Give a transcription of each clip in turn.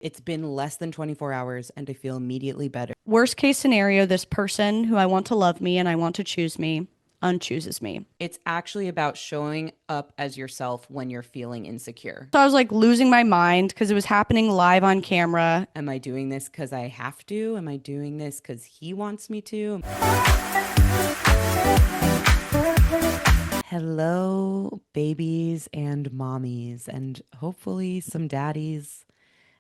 It's been less than 24 hours and I feel immediately better. Worst case scenario, this person who I want to love me and I want to choose me unchooses me. It's actually about showing up as yourself when you're feeling insecure. So I was like losing my mind because it was happening live on camera. Am I doing this because I have to? Am I doing this because he wants me to? Hello, babies and mommies, and hopefully some daddies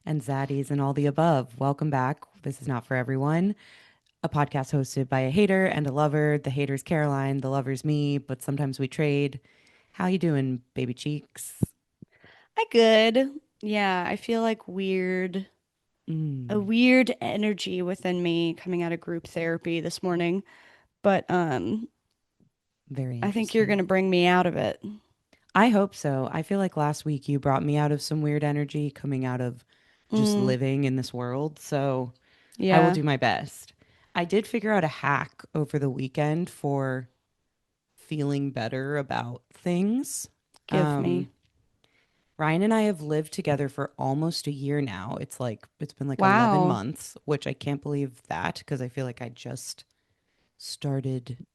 and zaddies and all the above. Welcome back. This is Not For Everyone, a podcast hosted by a hater and a lover. The hater's Caroline, the lover's me, but sometimes we trade. How you doing, baby cheeks? I good. Yeah, I feel like a Mm, weird energy within me coming out of group therapy this morning, but very I think you're interesting. gonna bring me out of it. I hope so. I feel like last week you brought me out of some weird energy coming out of just Mm, living in this world. So I will yeah, do my best. I did figure out a hack over the weekend for feeling better about things. give me. Um, Ryan and I have lived together for almost a year now. It's been like 11 Wow. months, which I can't believe that because I feel like I just started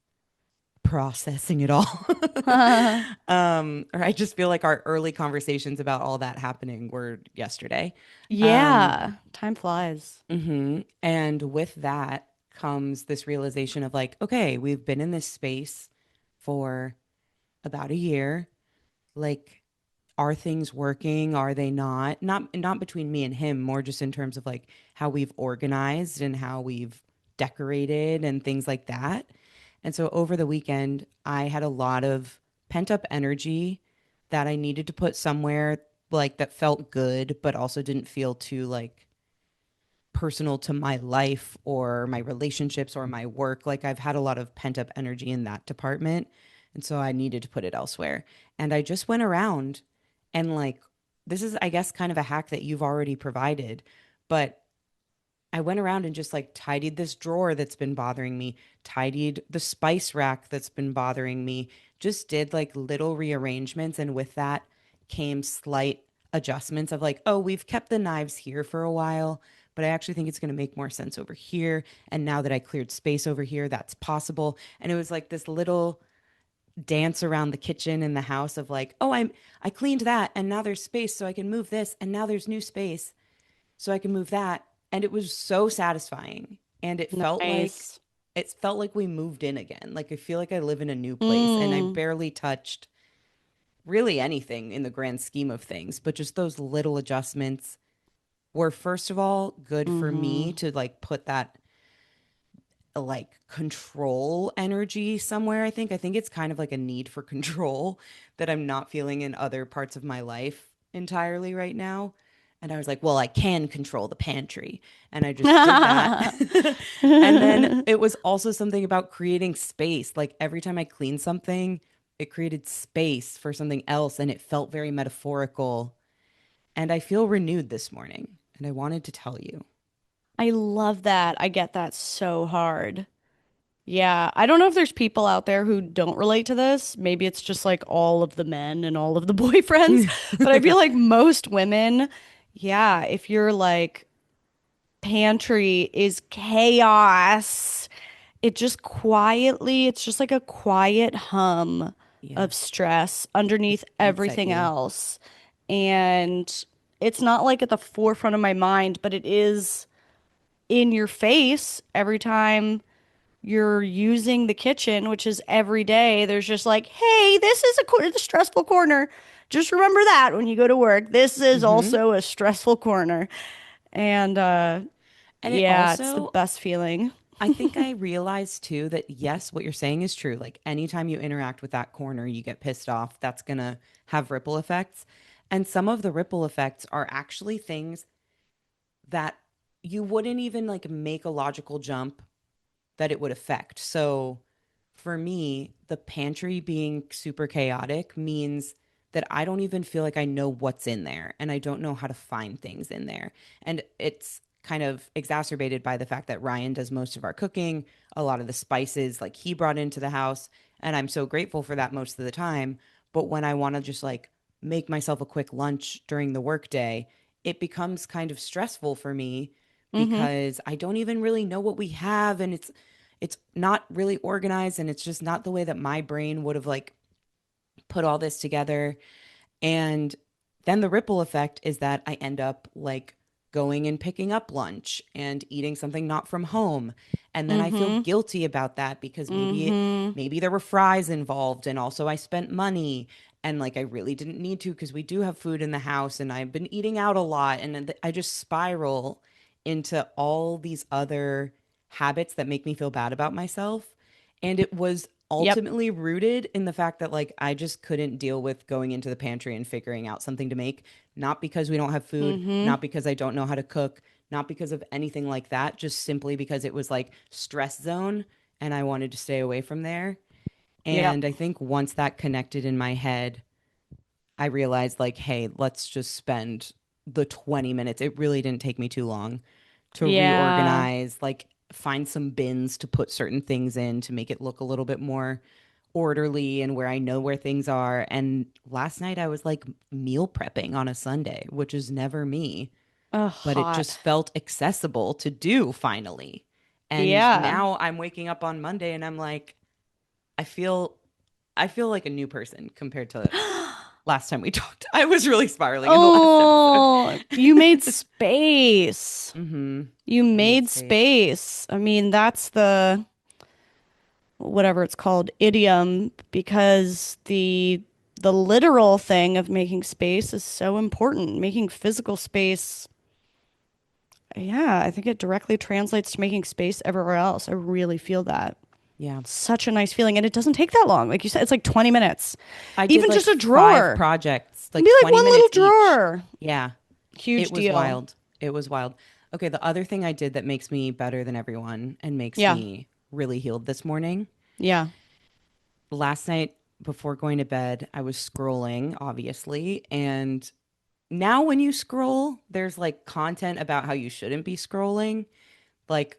processing it all. Or I just feel like our early conversations about all that happening were yesterday. Um, Yeah, time flies. and with that comes this realization of like, okay, we've been in this space for about a year. Like, are things working? Are they not? Not between me and him, more just in terms of like how we've organized and how we've decorated and things like that. And so over the weekend, I had a lot of pent up energy that I needed to put somewhere like that felt good, but also didn't feel too like personal to my life or my relationships or my work. Like I've had a lot of pent up energy in that department. And so I needed to put it elsewhere. And I just went around and like, this is, I guess, kind of a hack that you've already provided, but I went around and just like tidied this drawer that's been bothering me, tidied the spice rack that's been bothering me, just did like little rearrangements. And with that came slight adjustments of like, oh, we've kept the knives here for a while, but I actually think it's going to make more sense over here. And now that I cleared space over here, that's possible. And it was like this little dance around the kitchen and the house of like, oh, I cleaned that and now there's space so I can move this and now there's new space so I can move that. And it was so satisfying. And Nice. it felt like we moved in again. Like I feel like I live in a new place and I Mm, barely touched really anything in the grand scheme of things, but just those little adjustments were first of all good for mm-hmm. me to like put that like control energy somewhere. I think it's kind of like a need for control that I'm not feeling in other parts of my life entirely right now. And I was like, well, I can control the pantry. And I just did that. And then it was also something about creating space. Like every time I cleaned something, it created space for something else. And it felt very metaphorical. And I feel renewed this morning. And I wanted to tell you. I love that. I get that so hard. Yeah, I don't know if there's people out there who don't relate to this. Maybe it's just like all of the men and all of the boyfriends, but I feel like most women, yeah, if you're like pantry is chaos, it's just like a quiet hum Yeah, of stress underneath eats at everything you. else. And it's not like at the forefront of my mind, but it is in your face every time you're using the kitchen, which is every day. There's just like, hey, this is a stressful corner. Just remember that when you go to work. This is Hmm. also a stressful corner. And And it yeah, it's the also, best feeling. I think I realized too that yes, what you're saying is true. Like anytime you interact with that corner, you get pissed off, that's going to have ripple effects. And some of the ripple effects are actually things that you wouldn't even like make a logical jump that it would affect. So for me, the pantry being super chaotic means that I don't even feel like I know what's in there and I don't know how to find things in there. And it's kind of exacerbated by the fact that Ryan does most of our cooking, a lot of the spices like he brought into the house, and I'm so grateful for that most of the time. But when I want to just like make myself a quick lunch during the workday, it becomes kind of stressful for me Mm-hmm. because I don't even really know what we have, and it's not really organized, and it's just not the way that my brain would have like put all this together. And then the ripple effect is that I end up like going and picking up lunch and eating something not from home. And then I feel Mm-hmm. guilty about that because Mm-hmm. maybe there were fries involved, and also I spent money, and like I really didn't need to because we do have food in the house, and I've been eating out a lot, and then I just spiral into all these other habits that make me feel bad about myself. And it was Yep. ultimately rooted in the fact that like I just couldn't deal with going into the pantry and figuring out something to make, not because we don't have food, Mm-hmm. not because I don't know how to cook, not because of anything like that, just simply because it was like stress zone and I wanted to stay away from there. Yep. And I think once that connected in my head, I realized like, hey, let's just spend the 20 minutes. It really didn't take me too long to Yeah. reorganize, like find some bins to put certain things in to make it look a little bit more orderly and where I know where things are. And last night I was like meal prepping on a Sunday, which is never me, Oh, but it hot. just felt accessible to do finally. And Yeah. now I'm waking up on Monday and I'm like, I feel I feel like a new person compared to last time we talked. I was really spiraling in the last episode. Oh, you made space. Mm-hmm. You I made made space. space. I mean, that's the whatever it's called, idiom, because the literal thing of making space is so important. Making physical space, yeah, I think it directly translates to making space everywhere else. I really feel that. Yeah. Such a nice feeling. And it doesn't take that long. Like you said, it's like 20 minutes. I did Even like just a 5 drawer. projects, It'd be like like 20 one little minutes each. drawer. Yeah. It Huge was deal. wild. It was wild. Okay, the other thing I did that makes me better than everyone and makes Yeah. me really healed this morning. Yeah. Last night before going to bed, I was scrolling, obviously, and now when you scroll, there's like content about how you shouldn't be scrolling. Like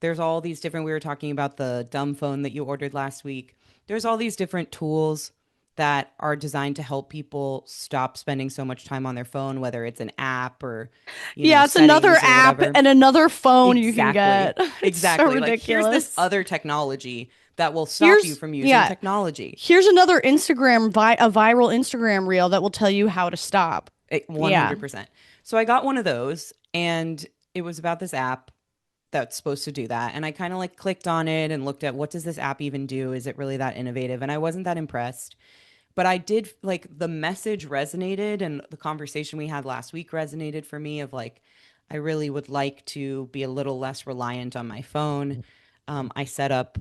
there's all these different, we were talking about the dumb phone that you ordered last week. There's all these different tools that are designed to help people stop spending so much time on their phone, whether it's an app or, Yeah, it's another settings or app whatever. and another phone you can Exactly. get. It's so Exactly. Like here's this ridiculous. other technology that will stop you Here's, from using yeah, technology. here's another a viral Instagram reel that will tell you how to stop. Yeah. 100%. So I got one of those, and it was about this app that's supposed to do that. And I kind of like clicked on it and looked at what does this app even do? Is it really that innovative? And I wasn't that impressed. But I did like the message resonated, and the conversation we had last week resonated for me of like, I really would like to be a little less reliant on my phone. I set up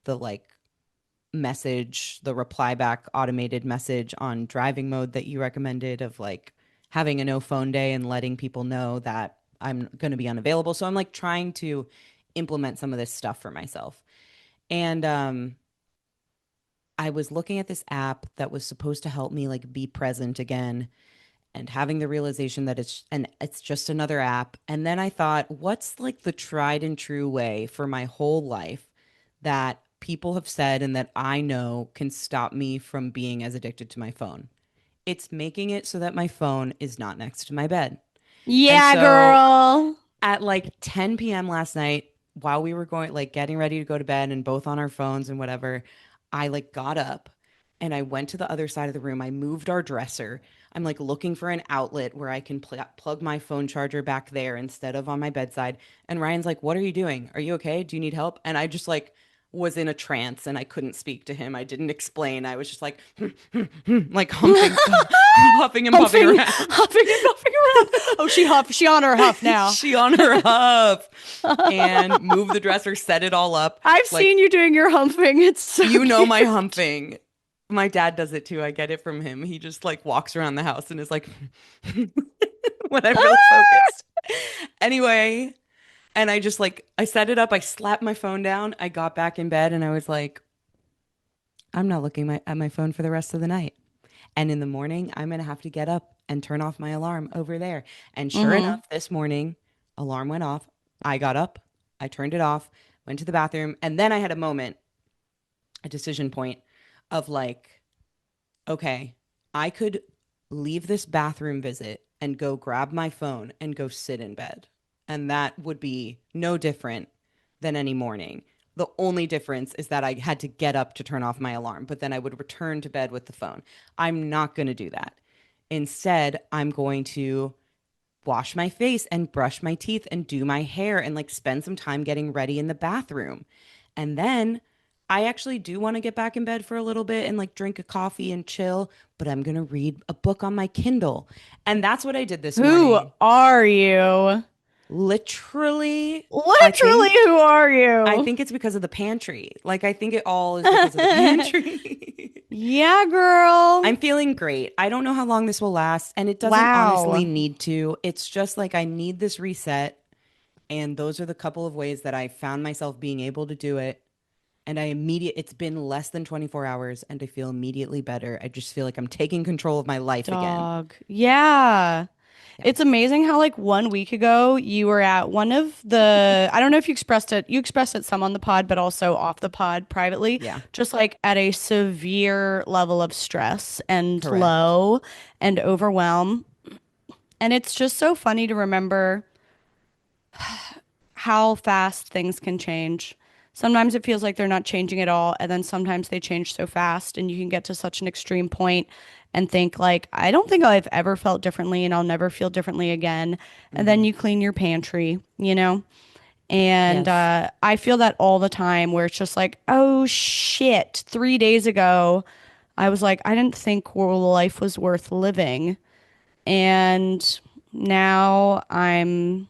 the like the reply back automated message on driving mode that you recommended of like having a no phone day and letting people know that I'm going to be unavailable. So I'm like trying to implement some of this stuff for myself. And I was looking at this app that was supposed to help me like be present again, and having the realization that it's just another app. And then I thought, what's like the tried and true way for my whole life that people have said and that I know can stop me from being as addicted to my phone? It's making it so that my phone is not next to my bed. And Yeah, so girl. at like 10 p.m. last night, while we were going, like getting ready to go to bed and both on our phones and whatever, I like got up and I went to the other side of the room. I moved our dresser. I'm like looking for an outlet where I can plug my phone charger back there instead of on my bedside. And Ryan's like, "What are you doing? Are you okay? Do you need help?" And I just like was in a trance and I couldn't speak to him. I didn't explain. I was just like, like humping, huffing and puffing Huffing, around. huffing and puffing around. Oh, she huff. She on her huff now. She on her huff and moved the dresser, set it all up. I've Like, seen you doing your humping. It's so you know, my cute. humping. My dad does it too. I get it from him. He just like walks around the house and is like, when I'm really focused. Anyway, and I just like, I set it up. I slapped my phone down. I got back in bed and I was like, I'm not looking at my phone for the rest of the night. And in the morning, I'm going to have to get up and turn off my alarm over there. And sure Mm-hmm. enough, this morning, alarm went off. I got up, I turned it off, went to the bathroom, and then I had a moment, a decision point of like, okay, I could leave this bathroom visit and go grab my phone and go sit in bed. And that would be no different than any morning. The only difference is that I had to get up to turn off my alarm, but then I would return to bed with the phone. I'm not going to do that. Instead, I'm going to wash my face and brush my teeth and do my hair and like spend some time getting ready in the bathroom. And then I actually do want to get back in bed for a little bit and like drink a coffee and chill, but I'm going to read a book on my Kindle. And that's what I did this Who morning. are you? Literally, I Literally, think who are I you? think it's because of the pantry. Like I think it all is because of the pantry. Yeah, girl. I'm feeling great. I don't know how long this will last, and it doesn't honestly Wow. need to. It's just like I need this reset, and those are the couple of ways that I found myself being able to do it. And it's been less than 24 hours and I feel immediately better. I just feel like I'm taking control of my life again. Dog. Yeah. Yeah. It's amazing how like 1 week ago you were at one of the I don't know if you expressed it some on the pod but also off the pod privately, Yeah. just like at a severe level of stress and Correct. low and overwhelm. And it's just so funny to remember how fast things can change. Sometimes it feels like they're not changing at all, and then sometimes they change so fast, and you can get to such an extreme point and think like, I don't think I've ever felt differently, and I'll never feel differently again. And then Hmm. you clean your pantry, you know? And Yes. I feel that all the time where it's just like, oh shit, 3 days ago, I was like, I didn't think life was worth living. And now I'm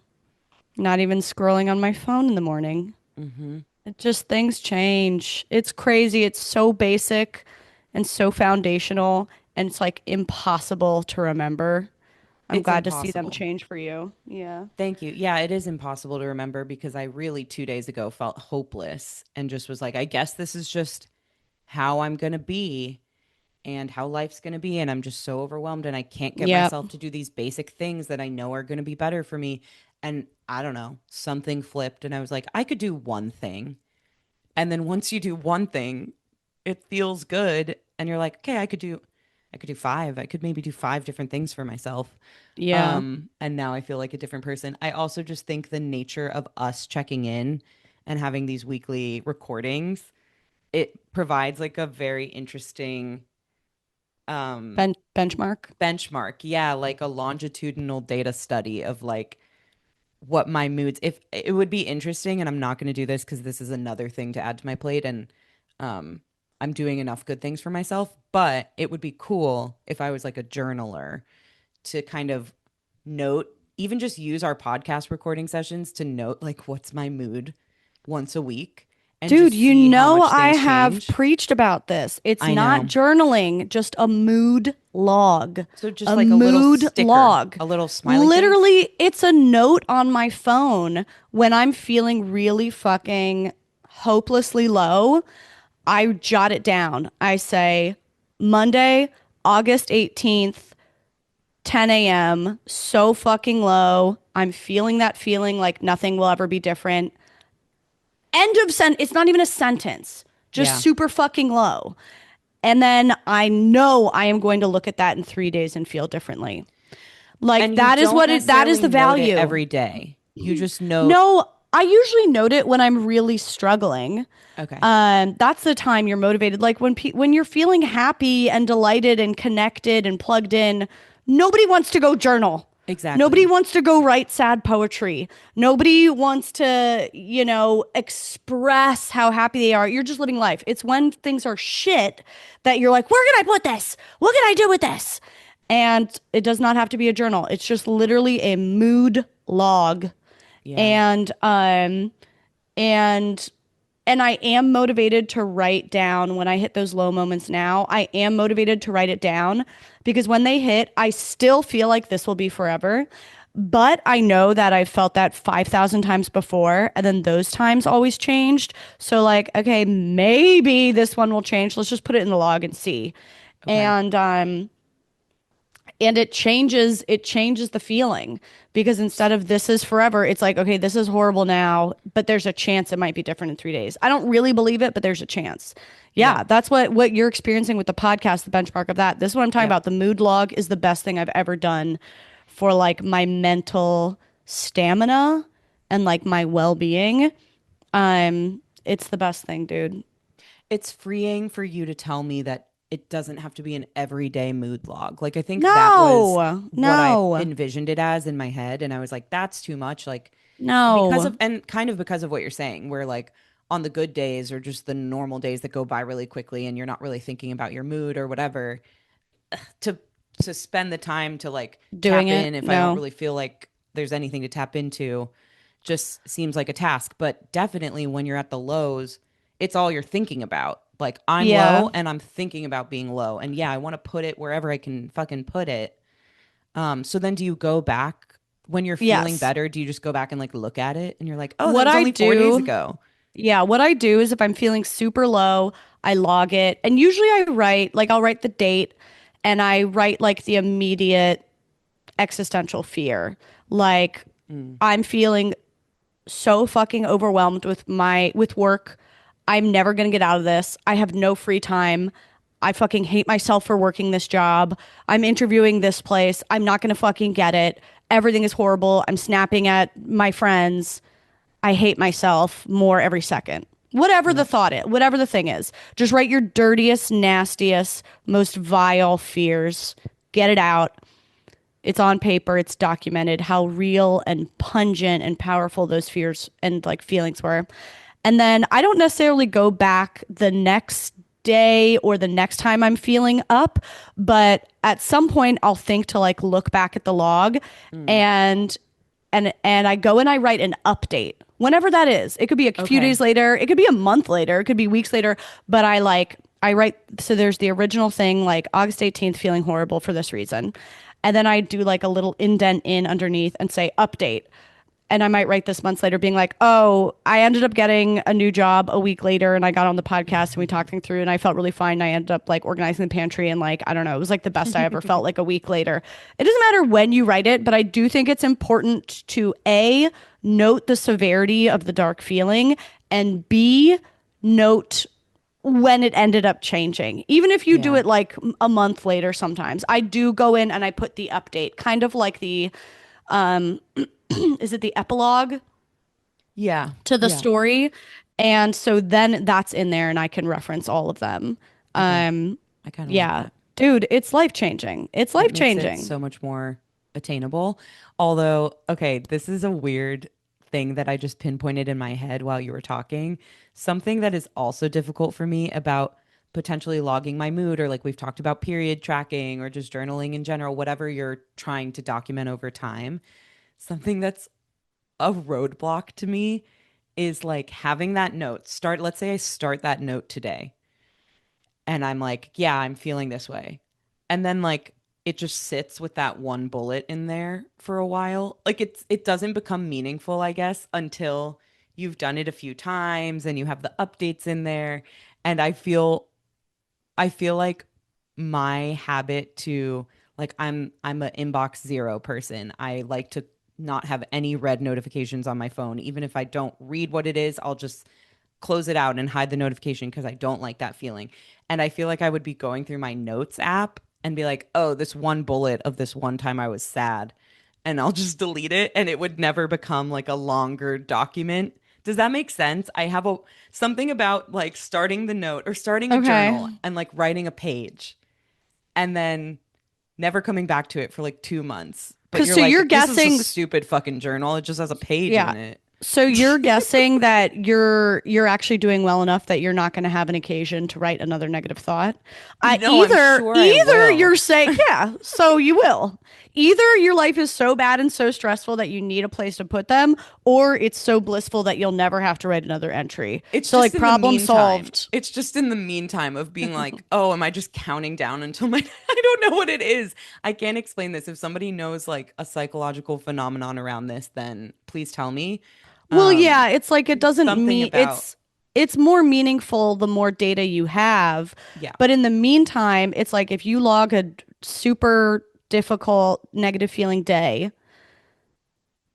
not even scrolling on my phone in the morning. Hmm. It just things change. It's crazy. It's so basic and so foundational, and it's like impossible to remember. I'm It's glad to see them impossible. change for you. Yeah. Thank you. Yeah, it is impossible to remember because I really 2 days ago felt hopeless and just was like, I guess this is just how I'm going to be and how life's going to be. And I'm just so overwhelmed and I can't get Yep. myself to do these basic things that I know are going to be better for me. And I don't know, something flipped and I was like, I could do one thing. And then once you do one thing, it feels good. And you're like, okay, I could do five. I could maybe do five different things for myself. Yeah. And now I feel like a different person. I also just think the nature of us checking in and having these weekly recordings, it provides like a very interesting um Benchmark. benchmark. Yeah, like a longitudinal data study of like what my moods if it would be interesting and I'm not going to do this because this is another thing to add to my plate and um I'm doing enough good things for myself, but it would be cool if I was like a journaler to kind of note, even just use our podcast recording sessions to note like what's my mood once a week and Dude, just you see how know much I things have change. preached about this. It's I not know. journaling, just a mood log. So just A like a little mood sticker, log. a little smiley face. Literally, it's a note on my phone when I'm feeling really fucking hopelessly low. I jot it down. I say Monday, August 18th, 10 a.m., so fucking low. I'm feeling that feeling like nothing will ever be different. End of sentence. It's not even a sentence, just Yeah. super fucking low. And then I know I am going to look at that in 3 days and feel differently. Like And you don't that is necessarily the note it value. every day. You just note, No, I usually note it when I'm really struggling. okay, That's the time you're motivated. Like when you're feeling happy and delighted and connected and plugged in, nobody wants to go journal. Nobody exactly. wants to go write sad poetry. Nobody wants to, express how happy they are. You're just living life. It's when things are shit that you're like, where can I put this? What can I do with this? And it does not have to be a journal. It's just literally a mood log. Yeah. And and and I am motivated to write down when I hit those low moments now. I am motivated to write it down because when they hit, I still feel like this will be forever. But I know that I've felt that 5,000 times before, and then those times always changed. So, like, okay, maybe this one will change. Let's just put it in the log and see. Okay. And it changes the feeling because instead of this is forever, it's like, okay, this is horrible now, but there's a chance it might be different in 3 days. I don't really believe it, but there's a chance. Yeah. Yeah, that's what you're experiencing with the podcast, the benchmark of that. This is what I'm talking Yep. about. The mood log is the best thing I've ever done for like my mental stamina and like my well-being. It's the best thing, dude. It's freeing for you to tell me that it doesn't have to be an everyday mood log. Like I think that was No, what I no, envisioned it as in my head, and I was like, that's too much. Like because no. of and kind of because of what you're saying, where like on the good days or just the normal days that go by really quickly and you're not really thinking about your mood or whatever, to spend the time to like Doing tap it? in if I don't No. really feel like there's anything to tap into just seems like a task. But definitely when you're at the lows, it's all you're thinking about. Like I'm Yeah. low and I'm thinking about being low. And yeah, I want to put it wherever I can fucking put it. So then do you go back when you're feeling Yes. better? Do you just go back and like look at it and you're like, oh, that What was I only 4 days do, ago? yeah, what I do is if I'm feeling super low, I log it. And usually I write, like, I'll write the date and I write like the immediate existential fear. Like, Mm, I'm feeling so fucking overwhelmed with work. I'm never going to get out of this. I have no free time. I fucking hate myself for working this job. I'm interviewing this place. I'm not going to fucking get it. Everything is horrible. I'm snapping at my friends. I hate myself more every second. Whatever the yeah. thought is, whatever the thing is, just write your dirtiest, nastiest, most vile fears. Get it out. It's on paper, it's documented how real and pungent and powerful those fears and like feelings were. And then I don't necessarily go back the next day or the next time I'm feeling up, but at some point I'll think to like look back at the log Mm, and and I go and I write an update. Whenever that is. It could be a few okay. days later, it could be a month later, it could be weeks later, but I write so there's the original thing like August 18th feeling horrible for this reason. And then I do like a little indent in underneath and say update. And I might write this months later being like, oh, I ended up getting a new job a week later and I got on the podcast and we talked things through and I felt really fine. I ended up like organizing the pantry and like, I don't know, it was like the best I ever felt like a week later. It doesn't matter when you write it, but I do think it's important to A, note the severity of the dark feeling and B, note when it ended up changing. Even if you do Yeah. it like a month later sometimes. I do go in and I put the update, kind of like the is it the epilogue Yeah. to the Yeah. story? And so then that's in there and I can reference all of them. Okay. Um, I kind of like yeah, that. dude, it's life changing. It's It life makes it changing. so much more attainable. Although, okay, this is a weird thing that I just pinpointed in my head while you were talking. Something that is also difficult for me about potentially logging my mood, or like we've talked about period tracking or just journaling in general, whatever you're trying to document over time. Something that's a roadblock to me is like having that note start. Let's say I start that note today and I'm like, yeah, I'm feeling this way. And then like it just sits with that one bullet in there for a while. Like it doesn't become meaningful, I guess, until you've done it a few times and you have the updates in there. And I feel like my habit to like I'm an inbox zero person. I like to not have any red notifications on my phone. Even if I don't read what it is, I'll just close it out and hide the notification because I don't like that feeling. And I feel like I would be going through my notes app and be like, oh, this one bullet of this one time I was sad. And I'll just delete it and it would never become like a longer document. Does that make sense? I have a something about like starting the note or starting a Okay. journal and like writing a page and then never coming back to it for like 2 months. But Cause you're so you're like, this is a guessing, stupid fucking journal. It just has a page yeah. in it. So you're guessing that you're actually doing well enough that you're not going to have an occasion to write another negative thought. No, I'm sure I Either will. you're saying, yeah, so you will. Either your life is so bad and so stressful that you need a place to put them, or it's so blissful that you'll never have to write another entry. It's So just like in the problem meantime. solved. It's just in the meantime of being like, oh, am I just counting down until my I don't know what it is. I can't explain this. If somebody knows like a psychological phenomenon around this, then please tell me. Well, Um, yeah, it's like it it's doesn't something mean about it's more meaningful the more data you have. yeah. But in the meantime, it's like if you log a super difficult negative feeling day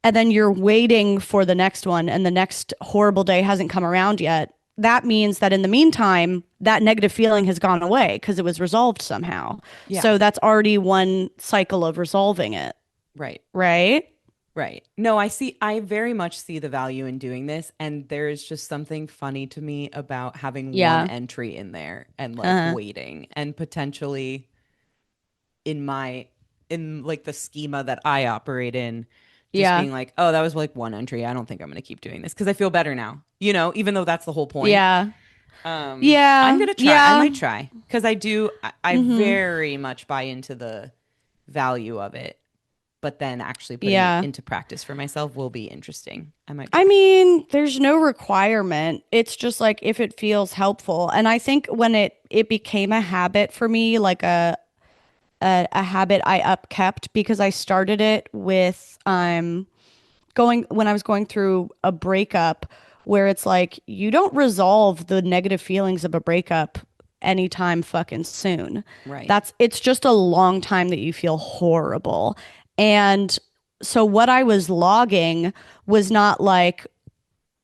and then you're waiting for the next one and the next horrible day hasn't come around yet, that means that in the meantime, that negative feeling has gone away because it was resolved somehow. Yeah. So that's already one cycle of resolving it. Right. right? Right. No, I very much see the value in doing this. And there is just something funny to me about having one Yeah. entry in there and like Uh-huh. waiting and potentially in my, in like the schema that I operate in, just Yeah. being like, oh, that was like one entry. I don't think I'm going to keep doing this because I feel better now, you know, even though that's the whole point. Yeah. I'm Yeah. going to try. I Yeah. might try because I Mm-hmm. very much buy into the value of it, but then actually putting it Yeah. into practice for myself will be interesting. I might I try. mean, there's no requirement. It's just like if it feels helpful. And I think when it became a habit for me, like a habit I upkept because I started it with going when I was going through a breakup where it's like you don't resolve the negative feelings of a breakup anytime fucking soon. Right. That's it's just a long time that you feel horrible. And so what I was logging was not like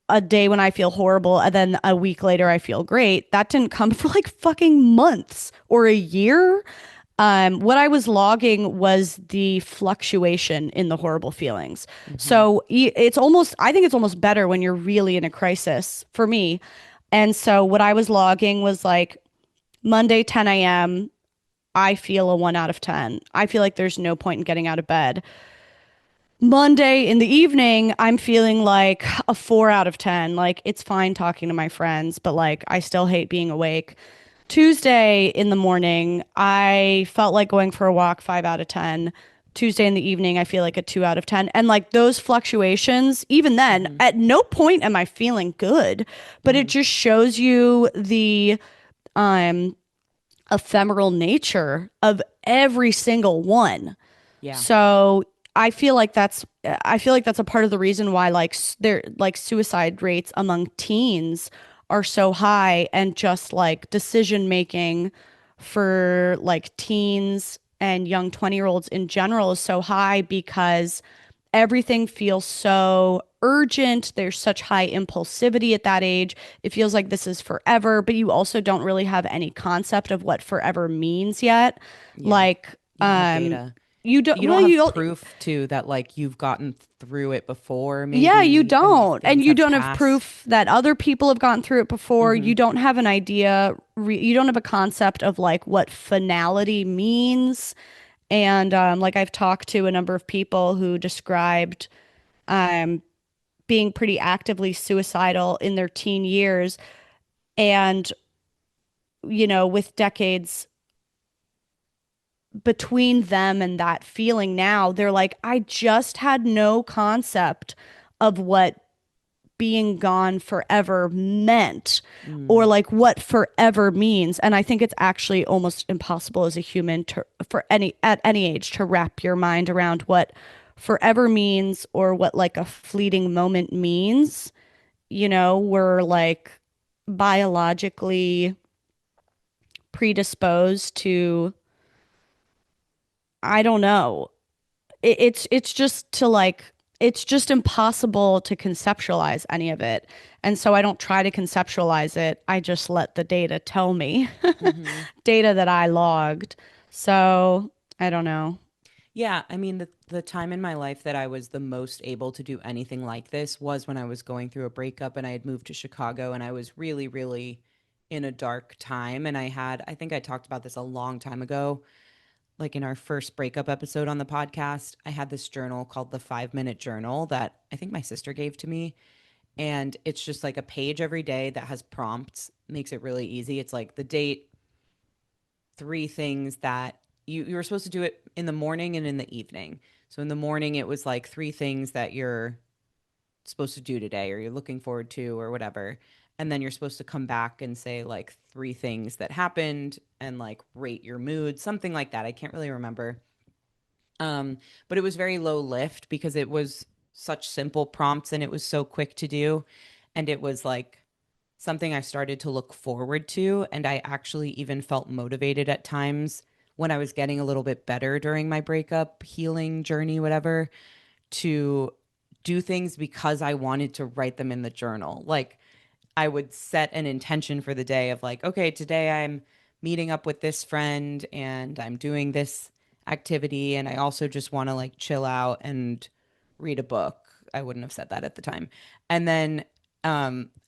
a day when I feel horrible and then a week later I feel great. That didn't come for like fucking months or a year. What I was logging was the fluctuation in the horrible feelings. Hmm. So it's almost, I think it's almost better when you're really in a crisis for me. And so what I was logging was like Monday, 10 a.m., I feel a 1 out of 10. I feel like there's no point in getting out of bed. Monday in the evening, I'm feeling like a 4 out of 10. Like it's fine talking to my friends, but like I still hate being awake. Tuesday in the morning, I felt like going for a walk, 5 out of 10. Tuesday in the evening, I feel like a 2 out of 10. And like those fluctuations, even then, Hmm. at no point am I feeling good, but it Hmm. just shows you the um, ephemeral nature of every single one. Yeah. So I feel like that's a part of the reason why there like suicide rates among teens are so high and just like decision making for like teens and young 20-year-olds in general is so high because everything feels so urgent. There's such high impulsivity at that age. It feels like this is forever, but you also don't really have any concept of what forever means yet. Yeah. Like, You don't have data. you don't, You well, don't you have don't, proof too that like you've gotten through it before, yeah, you maybe, and these don't. And things you have don't have passed. proof that other people have gone through it before. Hmm. You don't have an idea, you don't have a concept of like what finality means. And like I've talked to a number of people who described um, being pretty actively suicidal in their teen years. And, with decades between them and that feeling now, they're like, I just had no concept of what being gone forever meant or Mm. like what forever means. And I think it's actually almost impossible as a human to for any at any age to wrap your mind around what forever means or what like a fleeting moment means. We're like biologically predisposed to, I don't know. It's just to like it's just impossible to conceptualize any of it. And so I don't try to conceptualize it. I just let the data tell me, Hmm. data that I logged. So I don't know. Yeah, I mean the time in my life that I was the most able to do anything like this was when I was going through a breakup and I had moved to Chicago and I was really, really in a dark time. And I think I talked about this a long time ago, like in our first breakup episode on the podcast. I had this journal called the 5 Minute Journal that I think my sister gave to me. And it's just like a page every day that has prompts, makes it really easy. It's like the date, three things that you were supposed to do it in the morning and in the evening. So in the morning it was like three things that you're supposed to do today or you're looking forward to or whatever. And then you're supposed to come back and say like three things that happened and like rate your mood, something like that. I can't really remember. Um, but it was very low lift because it was such simple prompts and it was so quick to do. And it was like something I started to look forward to. And I actually even felt motivated at times when I was getting a little bit better during my breakup, healing journey, whatever, to do things because I wanted to write them in the journal. Like I would set an intention for the day of like, okay, today I'm meeting up with this friend and I'm doing this activity, and I also just want to like chill out and read a book. I wouldn't have said that at the time. And then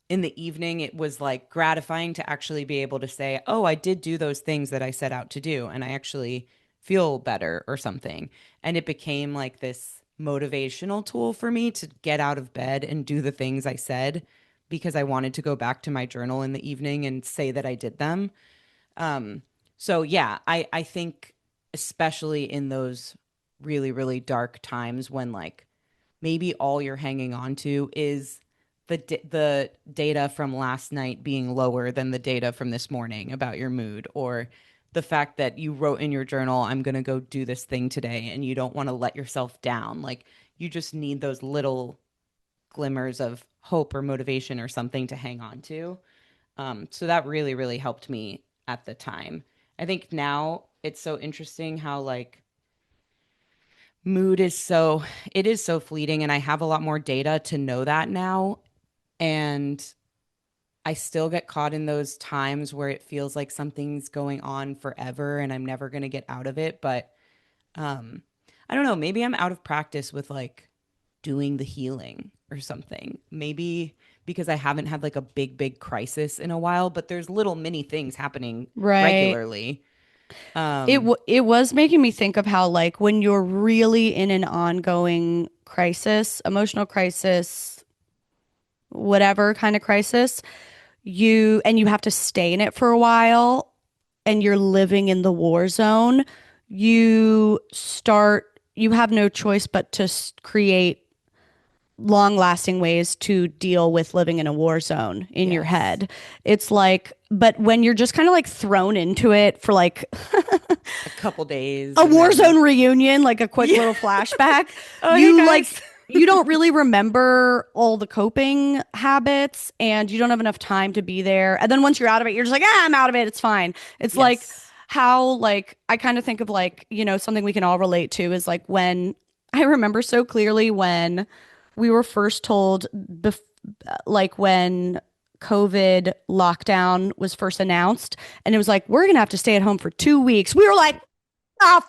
in the evening, it was like gratifying to actually be able to say, oh, I did do those things that I set out to do, and I actually feel better or something. And it became like this motivational tool for me to get out of bed and do the things I said because I wanted to go back to my journal in the evening and say that I did them. Um, so yeah, I think especially in those really, really dark times when like maybe all you're hanging on to is the data from last night being lower than the data from this morning about your mood, or the fact that you wrote in your journal, I'm going to go do this thing today, and you don't want to let yourself down. Like you just need those little glimmers of hope or motivation or something to hang on to. So that really, really helped me at the time. I think now it's so interesting how like mood is so it is so fleeting, and I have a lot more data to know that now. And I still get caught in those times where it feels like something's going on forever and I'm never going to get out of it. But um, I don't know, maybe I'm out of practice with like doing the healing or something. Maybe because I haven't had like a big, big crisis in a while, but there's little mini things happening Right. regularly. It was making me think of how like when you're really in an ongoing crisis, emotional crisis, whatever kind of crisis, you have to stay in it for a while and you're living in the war zone, you have no choice but to create long lasting ways to deal with living in a war zone in your Yes. head. It's like, but when you're just kind of like thrown into it for like A couple days a and then Warzone reunion, like a quick yeah. little flashback, Oh, hey you guys. like you don't really remember all the coping habits and you don't have enough time to be there. And then once you're out of it, you're just like, ah, I'm out of it. It's fine. It's like Yes. how like I kind of think of like, something we can all relate to is like when I remember so clearly when we were first told like when COVID lockdown was first announced and it was like, we're gonna have to stay at home for 2 weeks. We were like, oh,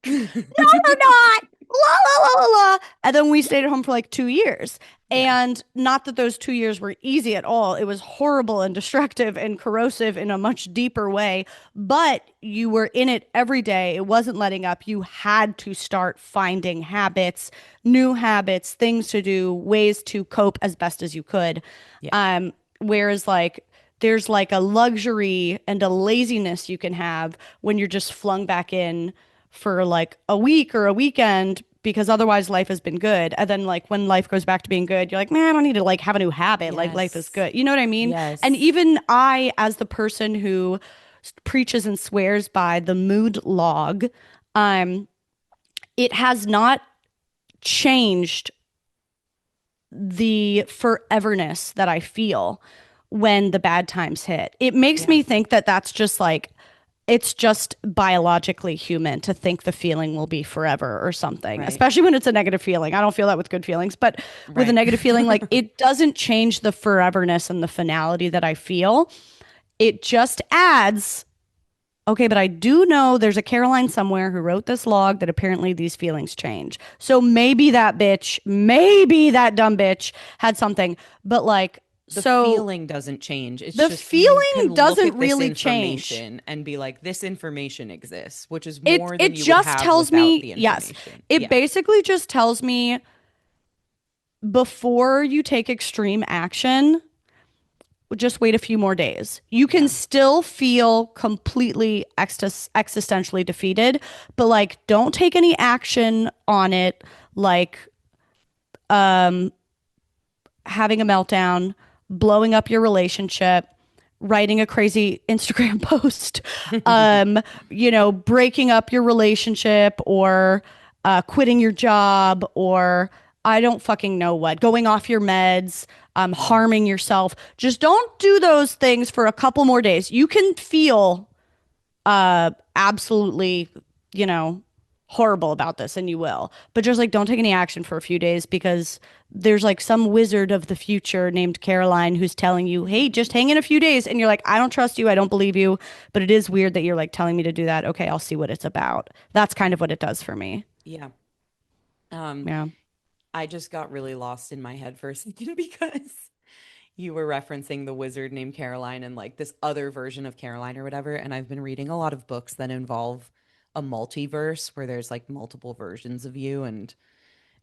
no, we're not. La, la, la, la, la. And then we stayed at home for like 2 years. Yeah. And not that those 2 years were easy at all. It was horrible and destructive and corrosive in a much deeper way. But you were in it every day. It wasn't letting up. You had to start finding habits, new habits, things to do, ways to cope as best as you could. Yeah. Whereas like there's like a luxury and a laziness you can have when you're just flung back in for like a week or a weekend because otherwise life has been good. And then like when life goes back to being good, you're like, man, I don't need to like have a new habit. Like life is Yes. good. You know what I mean? And Yes. even I, as the person who preaches and swears by the mood log, um, it has not changed the foreverness that I feel when the bad times hit. It makes Yeah. me think that that's just like it's just biologically human to think the feeling will be forever or something, Right. especially when it's a negative feeling. I don't feel that with good feelings, but with a Right. negative feeling, like it doesn't change the foreverness and the finality that I feel. It just adds, okay, but I do know there's a Caroline somewhere who wrote this log that apparently these feelings change. So maybe that bitch, maybe that dumb bitch had something, but like, The so feeling doesn't change. It's the just you feeling can look doesn't at this really change. information and be like, this information exists, which is It more than it you would just have tells without me, the yes, information. it Yeah. basically just tells me before you take extreme action, just wait a few more days. You can Yeah. still feel completely existentially defeated, but like don't take any action on it like having a meltdown, blowing up your relationship, writing a crazy Instagram post, breaking up your relationship or quitting your job or I don't fucking know what, going off your meds, Yeah. harming yourself. Just don't do those things for a couple more days. You can feel absolutely, you know, horrible about this, and you will. But just like don't take any action for a few days because there's like some wizard of the future named Caroline who's telling you, "Hey, just hang in a few days." And you're like, "I don't trust you. I don't believe you." But it is weird that you're like telling me to do that. Okay, I'll see what it's about. That's kind of what it does for me. Yeah. Um, Yeah. I just got really lost in my head for a second because you were referencing the wizard named Caroline and like this other version of Caroline or whatever. And I've been reading a lot of books that involve a multiverse where there's like multiple versions of you, and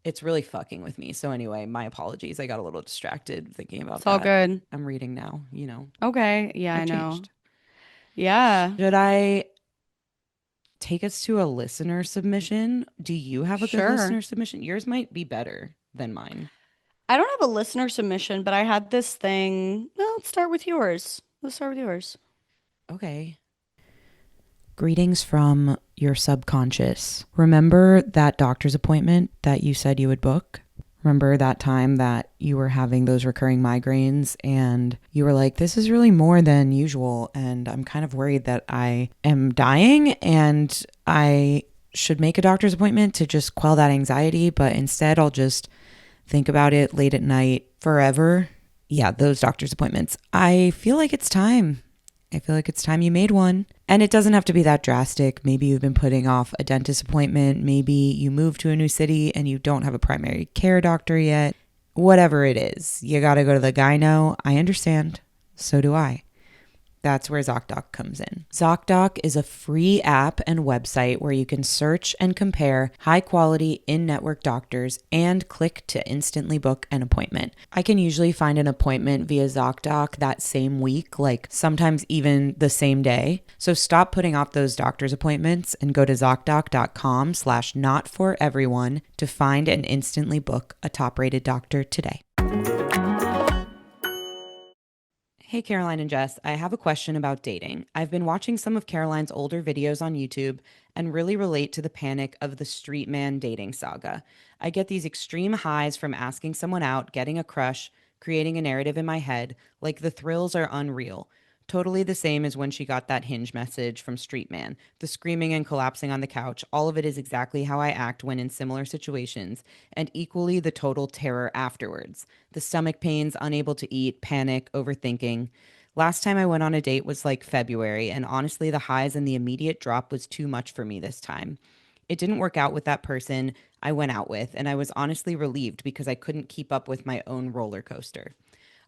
it's really fucking with me. So anyway, my apologies. I got a little distracted thinking about It's all that. good. I'm reading now, Okay. Yeah, I've I know. changed. Yeah. Should I take us to a listener submission? Do you have a good Sure. listener submission? Yours might be better than mine. I don't have a listener submission, but I had this thing. Well, let's start with yours. Let's start with yours. Okay. Greetings from your subconscious. Remember that doctor's appointment that you said you would book? Remember that time that you were having those recurring migraines and you were like, this is really more than usual, and I'm kind of worried that I am dying and I should make a doctor's appointment to just quell that anxiety, but instead I'll just think about it late at night forever. Yeah, those doctor's appointments. I feel like it's time. I feel like it's time you made one. And it doesn't have to be that drastic. Maybe you've been putting off a dentist appointment. Maybe you moved to a new city and you don't have a primary care doctor yet. Whatever it is, you got to go to the gyno. I understand. So do I. That's where ZocDoc comes in. ZocDoc is a free app and website where you can search and compare high quality in network doctors and click to instantly book an appointment. I can usually find an appointment via ZocDoc that same week, like sometimes even the same day. So stop putting off those doctor's appointments and go to ZocDoc.com/not for everyone to find and instantly book a top rated doctor today. Hey, Caroline and Jess, I have a question about dating. I've been watching some of Caroline's older videos on YouTube and really relate to the panic of the street man dating saga. I get these extreme highs from asking someone out, getting a crush, creating a narrative in my head, like the thrills are unreal. Totally the same as when she got that hinge message from Street Man. The screaming and collapsing on the couch, all of it is exactly how I act when in similar situations, and equally the total terror afterwards. The stomach pains, unable to eat, panic, overthinking. Last time I went on a date was like February, and honestly, the highs and the immediate drop was too much for me this time. It didn't work out with that person I went out with, and I was honestly relieved because I couldn't keep up with my own roller coaster.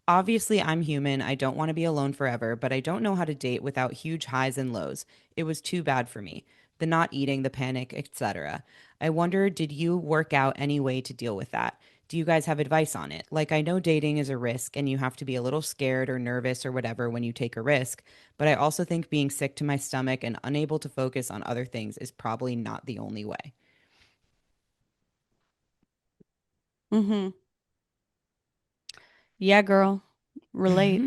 Obviously, I'm human. I don't want to be alone forever, but I don't know how to date without huge highs and lows. It was too bad for me. The not eating, the panic, etc. I wonder, did you work out any way to deal with that? Do you guys have advice on it? Like, I know dating is a risk and you have to be a little scared or nervous or whatever when you take a risk, but I also think being sick to my stomach and unable to focus on other things is probably not the only way. Mm-hmm. Yeah, girl. Relate.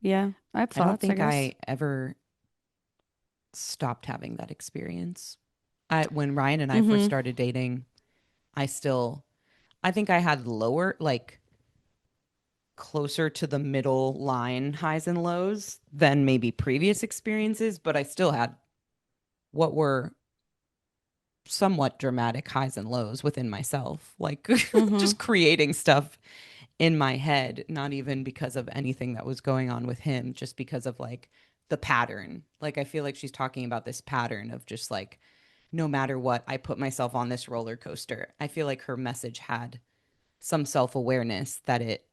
Yeah. I have I don't thoughts, I think guess. I ever stopped having that experience. When Ryan and I first Mm-hmm. started dating, I still, I think I had lower, like closer to the middle line highs and lows than maybe previous experiences, but I still had what were somewhat dramatic highs and lows within myself, like Mm-hmm. just creating stuff in my head, not even because of anything that was going on with him, just because of like the pattern. Like, I feel like she's talking about this pattern of just like, no matter what, I put myself on this roller coaster. I feel like her message had some self awareness that it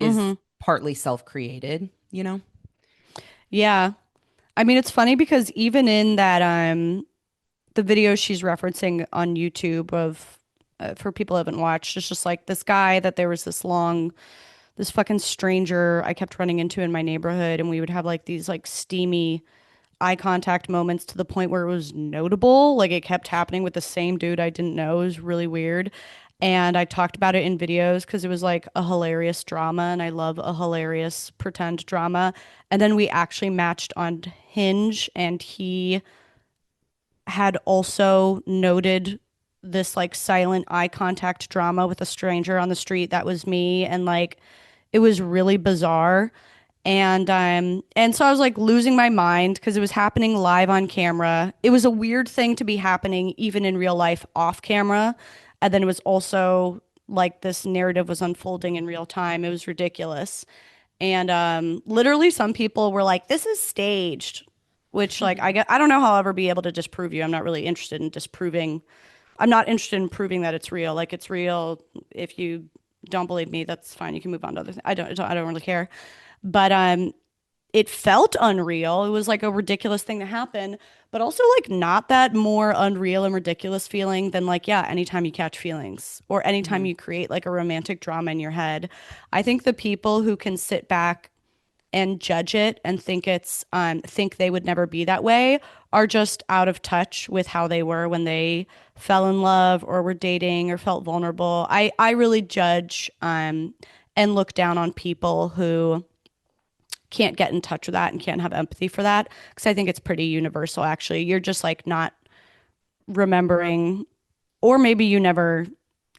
is Mm-hmm. partly self created, Yeah. I mean, it's funny because even in that the video she's referencing on YouTube of for people who haven't watched, it's just like this guy that there was this fucking stranger I kept running into in my neighborhood, and we would have like these like steamy eye contact moments to the point where it was notable. Like it kept happening with the same dude I didn't know. It was really weird. And I talked about it in videos because it was like a hilarious drama, and I love a hilarious pretend drama. And then we actually matched on Hinge, and he had also noted this like silent eye contact drama with a stranger on the street that was me. And like it was really bizarre. And so I was like losing my mind because it was happening live on camera. It was a weird thing to be happening even in real life off camera. And then it was also like this narrative was unfolding in real time. It was ridiculous. And literally some people were like, this is staged, which like I don't know how I'll ever be able to disprove you. I'm not really interested in disproving. I'm not interested in proving that it's real. Like it's real. If you don't believe me, that's fine. You can move on to other things. I don't really care. But it felt unreal. It was like a ridiculous thing to happen, but also like not that more unreal and ridiculous feeling than like, yeah, anytime you catch feelings or anytime Hmm. you create like a romantic drama in your head. I think the people who can sit back and judge it and think they would never be that way are just out of touch with how they were when they fell in love or were dating or felt vulnerable. I really judge and look down on people who can't get in touch with that and can't have empathy for that because I think it's pretty universal actually. You're just like not remembering, or maybe you never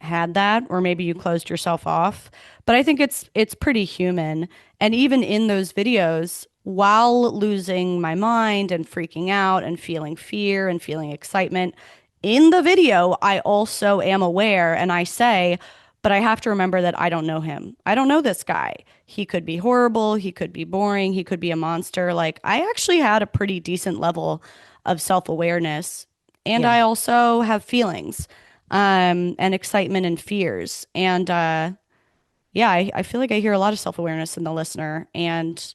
had that, or maybe you closed yourself off. But I think it's pretty human. And even in those videos, while losing my mind and freaking out and feeling fear and feeling excitement, in the video, I also am aware and I say, but I have to remember that I don't know him. I don't know this guy. He could be horrible. He could be boring. He could be a monster. Like, I actually had a pretty decent level of self awareness. And Yeah. I also have feelings and excitement and fears. And yeah, I feel like I hear a lot of self awareness in the listener. And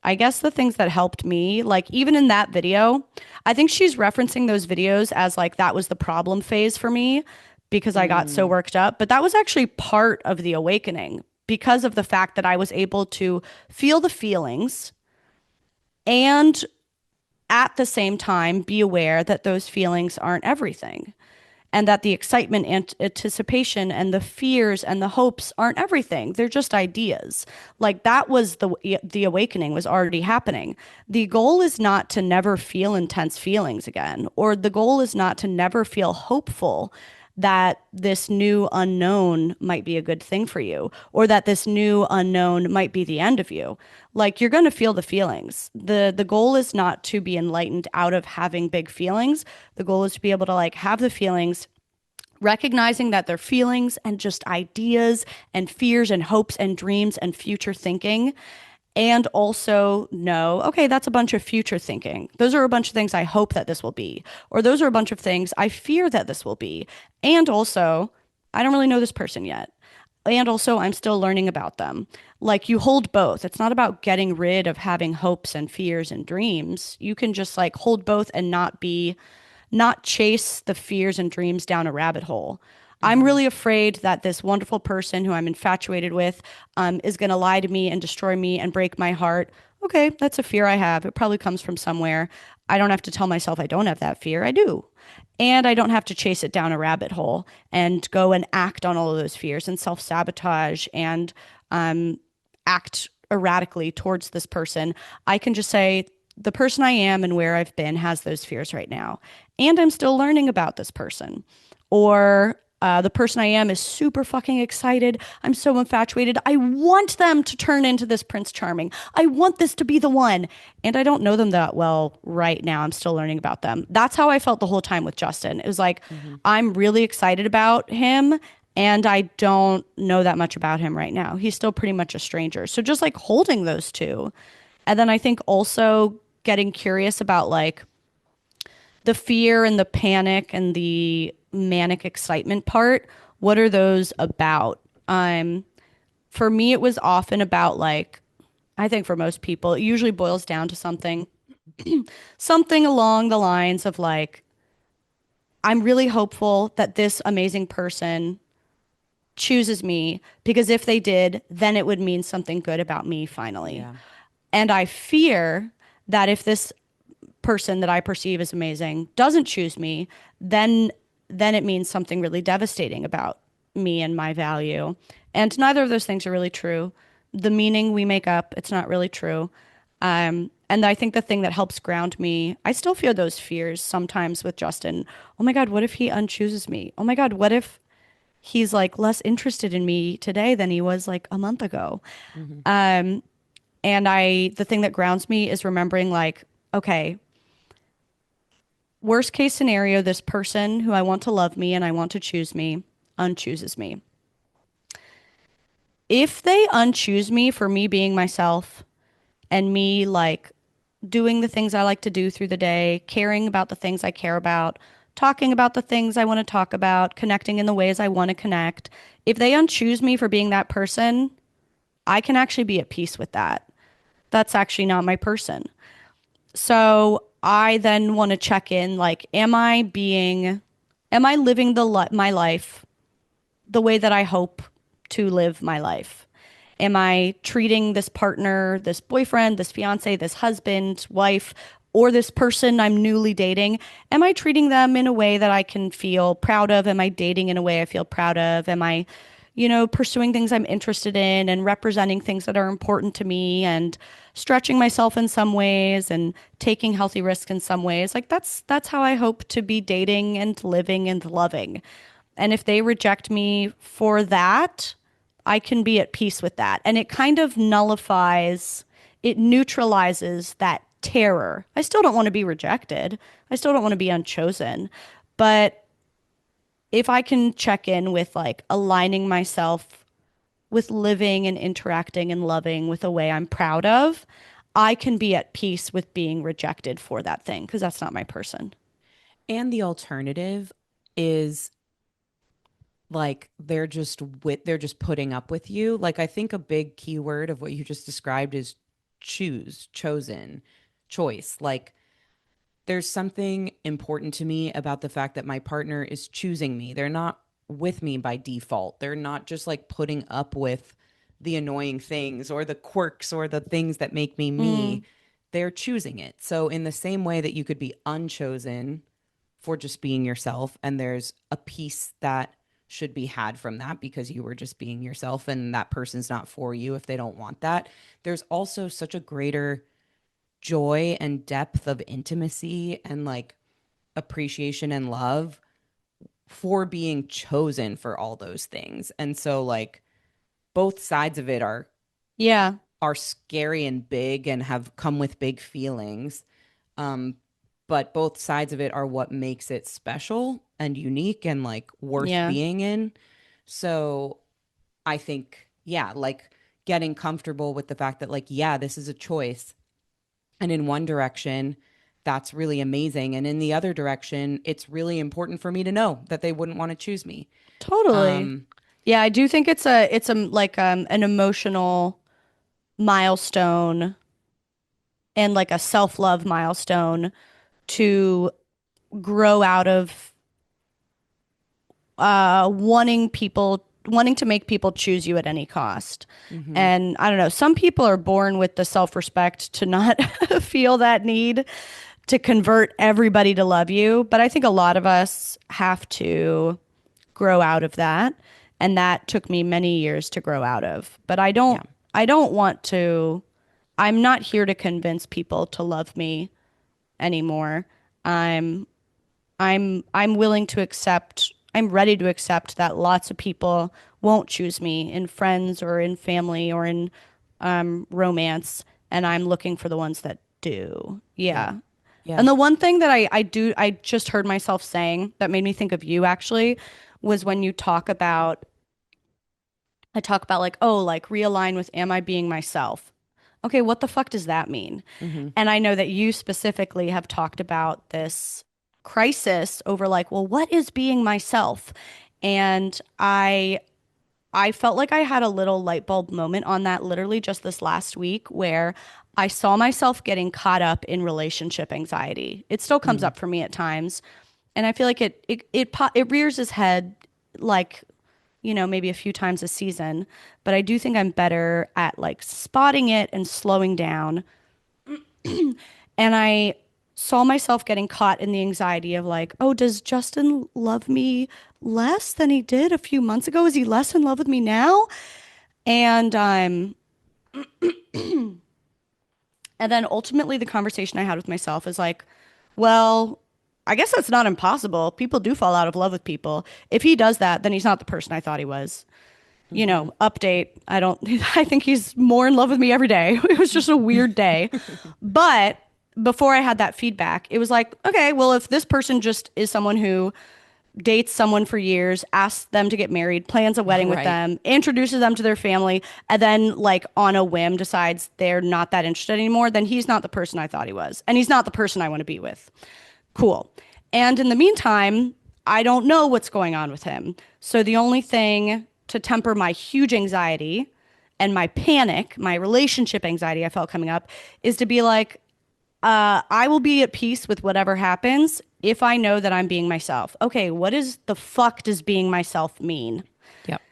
I guess the things that helped me, like even in that video, I think she's referencing those videos as like that was the problem phase for me because I got so Mm. worked up. But that was actually part of the awakening because of the fact that I was able to feel the feelings and at the same time be aware that those feelings aren't everything and that the excitement and anticipation and the fears and the hopes aren't everything. They're just ideas. Like that was the awakening was already happening. The goal is not to never feel intense feelings again, or the goal is not to never feel hopeful that this new unknown might be a good thing for you or that this new unknown might be the end of you. Like you're going to feel the feelings. The goal is not to be enlightened out of having big feelings. The goal is to be able to like have the feelings, recognizing that they're feelings and just ideas and fears and hopes and dreams and future thinking. And also know, okay, that's a bunch of future thinking. Those are a bunch of things I hope that this will be, or those are a bunch of things I fear that this will be. And also, I don't really know this person yet. And also, I'm still learning about them. Like, you hold both. It's not about getting rid of having hopes and fears and dreams. You can just like hold both and not chase the fears and dreams down a rabbit hole. I'm Hmm. really afraid that this wonderful person who I'm infatuated with is going to lie to me and destroy me and break my heart. Okay, that's a fear I have. It probably comes from somewhere. I don't have to tell myself I don't have that fear. I do. And I don't have to chase it down a rabbit hole and go and act on all of those fears and self sabotage and act erratically towards this person. I can just say, the person I am and where I've been has those fears right now. And I'm still learning about this person. Or the person I am is super fucking excited. I'm so infatuated. I want them to turn into this Prince Charming. I want this to be the one. And I don't know them that well right now. I'm still learning about them. That's how I felt the whole time with Justin. It was like, Hmm. I'm really excited about him. And I don't know that much about him right now. He's still pretty much a stranger. So just like holding those two. And then I think also getting curious about like the fear and the panic and the manic excitement part. What are those about? For me, it was often about like, I think for most people, it usually boils down to something along the lines of like, I'm really hopeful that this amazing person chooses me because if they did, then it would mean something good about me finally. Yeah. And I fear that if this person that I perceive as amazing doesn't choose me, then then it means something really devastating about me and my value. And neither of those things are really true. The meaning we make up, it's not really true. And I think the thing that helps ground me, I still feel those fears sometimes with Justin. Oh my God, what if he unchooses me? Oh my God, what if he's like less interested in me today than he was like a month ago? Hmm. And the thing that grounds me is remembering, like, okay, worst case scenario, this person who I want to love me and I want to choose me unchooses me. If they unchoose me for me being myself and me like doing the things I like to do through the day, caring about the things I care about, talking about the things I want to talk about, connecting in the ways I want to connect, if they unchoose me for being that person, I can actually be at peace with that. That's actually not my person. So I then want to check in, like, am I living my life the way that I hope to live my life? Am I treating this partner, this boyfriend, this fiance, this husband, wife, or this person I'm newly dating? Am I treating them in a way that I can feel proud of? Am I dating in a way I feel proud of? Am I, pursuing things I'm interested in and representing things that are important to me and stretching myself in some ways and taking healthy risks in some ways? Like that's how I hope to be dating and living and loving. And if they reject me for that, I can be at peace with that. And it kind of it neutralizes that terror. I still don't want to be rejected. I still don't want to be unchosen. But if I can check in with like aligning myself with living and interacting and loving with a way I'm proud of, I can be at peace with being rejected for that thing because that's not my person. And the alternative is like they're just putting up with you. Like I think a big keyword of what you just described is chosen, choice. Like there's something important to me about the fact that my partner is choosing me. They're not with me by default. They're not just like putting up with the annoying things or the quirks or the things that make me Mm, me. They're choosing it. So in the same way that you could be unchosen for just being yourself, and there's a piece that should be had from that because you were just being yourself and that person's not for you if they don't want that. There's also such a greater joy and depth of intimacy and like appreciation and love for being chosen for all those things. And so like both sides of it yeah, are scary and big and have come with big feelings. Um, but both sides of it are what makes it special and unique and like worth yeah, being in. So I think, yeah, like getting comfortable with the fact that, like, yeah, this is a choice. And in one direction, that's really amazing. And in the other direction, it's really important for me to know that they wouldn't want to choose me. totally. Um, Yeah, I do think it's a like an emotional milestone and like a self-love milestone to grow out of wanting to make people choose you at any cost. mhm. And I don't know, some people are born with the self-respect to not feel that need to convert everybody to love you, but I think a lot of us have to grow out of that, and that took me many years to grow out of. But Yeah. I don't want to I'm not here to convince people to love me anymore. I'm I'm willing to accept, I'm ready to accept that lots of people won't choose me in friends or in family or in romance, and I'm looking for the ones that do. Yeah. Yeah. Yeah. And the one thing that I just heard myself saying that made me think of you actually was when I talk about like, oh, like realign with am I being myself? Okay, what the fuck does that mean? Mhm. And I know that you specifically have talked about this crisis over like, well, what is being myself? And I felt like I had a little light bulb moment on that literally just this last week where I saw myself getting caught up in relationship anxiety. It still comes Mhm. up for me at times, and I feel like it rears its head like maybe a few times a season, but I do think I'm better at like spotting it and slowing down. And I saw myself getting caught in the anxiety of like, oh, does Justin love me less than he did a few months ago? Is he less in love with me now? And and then ultimately the conversation I had with myself is like, well, I guess that's not impossible. People do fall out of love with people. If he does that, then he's not the person I thought he was. Hmm. Update. I don't, I think he's more in love with me every day. It was just a weird day. But before I had that feedback, it was like, okay, well, if this person just is someone who dates someone for years, asks them to get married, plans a wedding with Right. them, introduces them to their family, and then, like, on a whim decides they're not that interested anymore, then he's not the person I thought he was. And he's not the person I want to be with. Cool. And in the meantime, I don't know what's going on with him. So the only thing to temper my huge anxiety and my panic, my relationship anxiety I felt coming up, is to be like, I will be at peace with whatever happens if I know that I'm being myself. Okay, what is the fuck does being myself mean? Yep.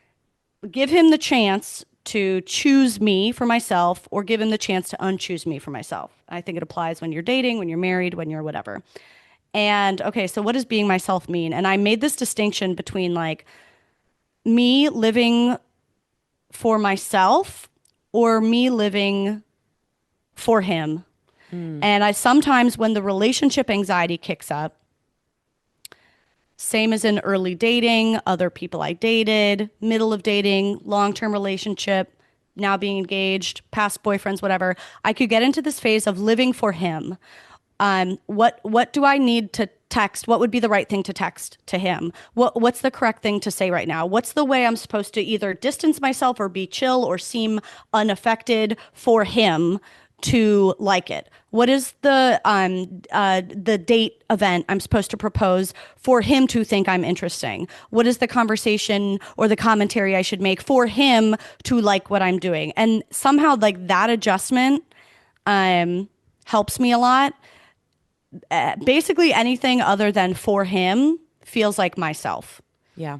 Give him the chance to choose me for myself or give him the chance to unchoose me for myself. I think it applies when you're dating, when you're married, when you're whatever. And okay, so what does being myself mean? And I made this distinction between like me living for myself or me living for him. Mm. And I sometimes, when the relationship anxiety kicks up, same as in early dating, other people I dated, middle of dating, long term relationship, now being engaged, past boyfriends, whatever, I could get into this phase of living for him. What do I need to text? What would be the right thing to text to him? What's the correct thing to say right now? What's the way I'm supposed to either distance myself or be chill or seem unaffected for him to like it? What is the date event I'm supposed to propose for him to think I'm interesting? What is the conversation or the commentary I should make for him to like what I'm doing? And somehow like that adjustment helps me a lot. Basically anything other than for him feels like myself. Yeah.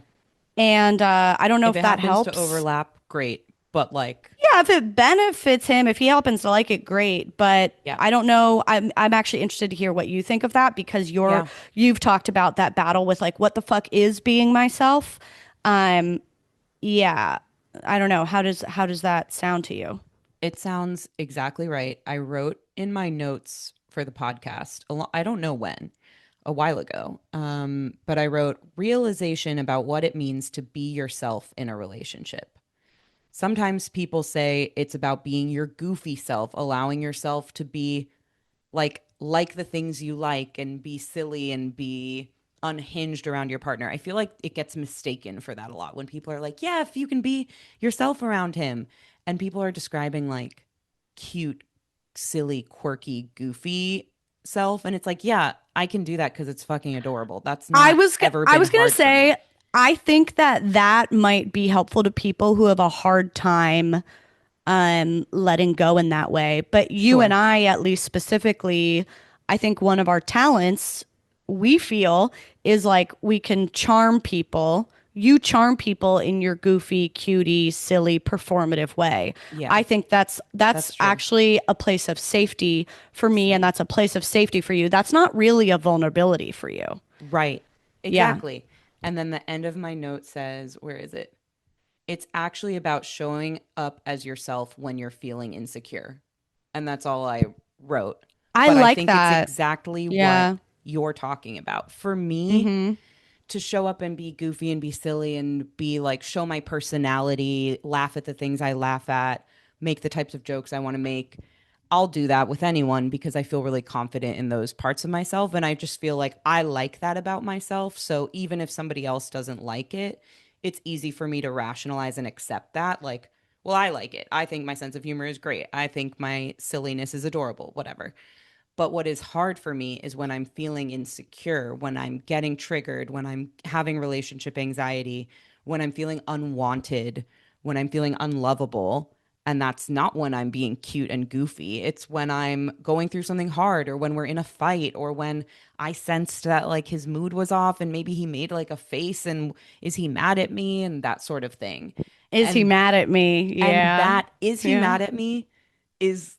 And I don't know If if it that happens to helps. overlap, great. But like, Yeah, if it benefits him, if he happens to like it, great. But yeah. I don't know. I'm actually interested to hear what you think of that because Yeah. you've talked about that battle with like what the fuck is being myself. Um, yeah. I don't know. How does that sound to you? It sounds exactly right. I wrote in my notes for the podcast, I don't know when, a while ago, but I wrote realization about what it means to be yourself in a relationship. Sometimes people say it's about being your goofy self, allowing yourself to be like the things you like and be silly and be unhinged around your partner. I feel like it gets mistaken for that a lot when people are like, "Yeah, if you can be yourself around him." And people are describing like cute, silly, quirky, goofy self and it's like, "Yeah, I can do that cuz it's fucking adorable." That's not ever I been was gonna hard for me. say I think that that might be helpful to people who have a hard time letting go in that way. But you and Sure. I, at least specifically, I think one of our talents we feel is like we can charm people. You charm people in your goofy, cutie, silly, performative way. Yeah, I think that's that's true. actually a place of safety for me, and that's a place of safety for you. That's not really a vulnerability for you. Right. Yeah. Exactly. And then the end of my note says, where is it? It's actually about showing up as yourself when you're feeling insecure. And that's all I wrote. I But I like think it's that. exactly what Yeah. you're talking about. For me, Mm-hmm. to show up and be goofy and be silly and be like, show my personality, laugh at the things I laugh at, make the types of jokes I want to make. I'll do that with anyone because I feel really confident in those parts of myself. And I just feel like I like that about myself. So even if somebody else doesn't like it, it's easy for me to rationalize and accept that. Like, well, I like it. I think my sense of humor is great. I think my silliness is adorable, whatever. But what is hard for me is when I'm feeling insecure, when I'm getting triggered, when I'm having relationship anxiety, when I'm feeling unwanted, when I'm feeling unlovable. And that's not when I'm being cute and goofy. It's when I'm going through something hard or when we're in a fight or when I sensed that like his mood was off and maybe he made like a face and is he mad at me and that sort of thing. Is he And mad at me? Yeah. that is he Yeah. mad at me is